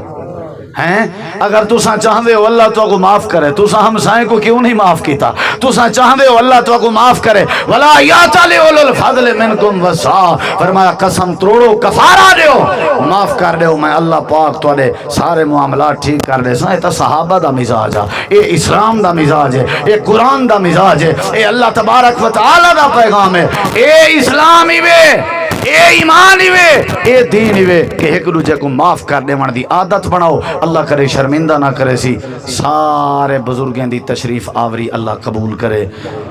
ہیں؟ اگر تسا چاہندے ہو اللہ تو کو معاف کرے تسا ہمسائے کو کیوں نہیں معاف کیتا؟ تسا چاہندے ہو اللہ تو کو معاف کرے ولا یاتل اولو الفضل منکم وسع فرمایا قسم توڑو کفارہ دیو معاف کر دیو میں اللہ پاک تواڈے سارے معاملات ٹھیک کر دے سا۔ اے صحابہ دا مزاج ہے، اے اسلام دا مزاج ہے، اے قرآن دا مزاج ہے، اے اللہ تبارک و تعالی دا پیغام ہے، اے اسلام ہی وے اے ایمان ہی وے اے دین ہی وے کہ ایک دوجے کو معاف کر دے من دی عادت بناؤ۔ اللہ کرے شرمندہ نہ کرے سی سارے بزرگیں دی تشریف آوری اللہ قبول کرے،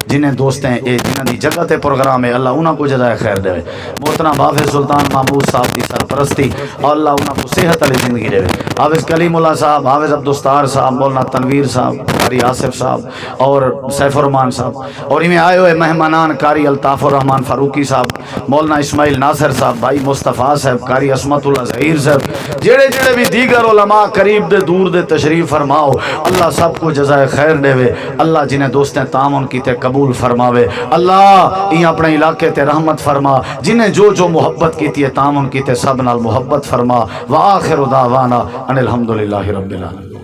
جنہیں دوستیں اے جنہیں دی جگہ تے پروگرام ہے اللہ انہاں کو جزائے خیر دے۔ محترم حافظ سلطان محمود صاحب دی سرپرستی اور اللہ انہاں کو صحت علی زندگی دے۔ حافظ کلیم اللہ صاحب، حافظ عبدالستار صاحب، مولانا تنویر صاحب، قاری آصف صاحب اور سیف الرحمان صاحب، اور انہیں آئے ہوئے مہمانان قاری الطاف الرحمان فاروقی صاحب، مولانا اسماعیل ناصر صاحب، بھائی مصطفیٰ صاحب، قاری عصمت اللہ ظہیر صاحب، جڑے جڑے بھی دیگر علماء قریب دے دور دے تشریف فرماؤ، اللہ سب کو جزائے خیر دے وے۔ اللہ جنہیں دوستیں تعاون کیتے قبول فرماوے، اللہ یہ اپنے علاقے تے رحمت فرما، جنہیں جو جو محبت کیتی ہے تعاون کیتے سب نال محبت فرما۔ وآخر دعوانا ان الحمدللہ رب العالمین۔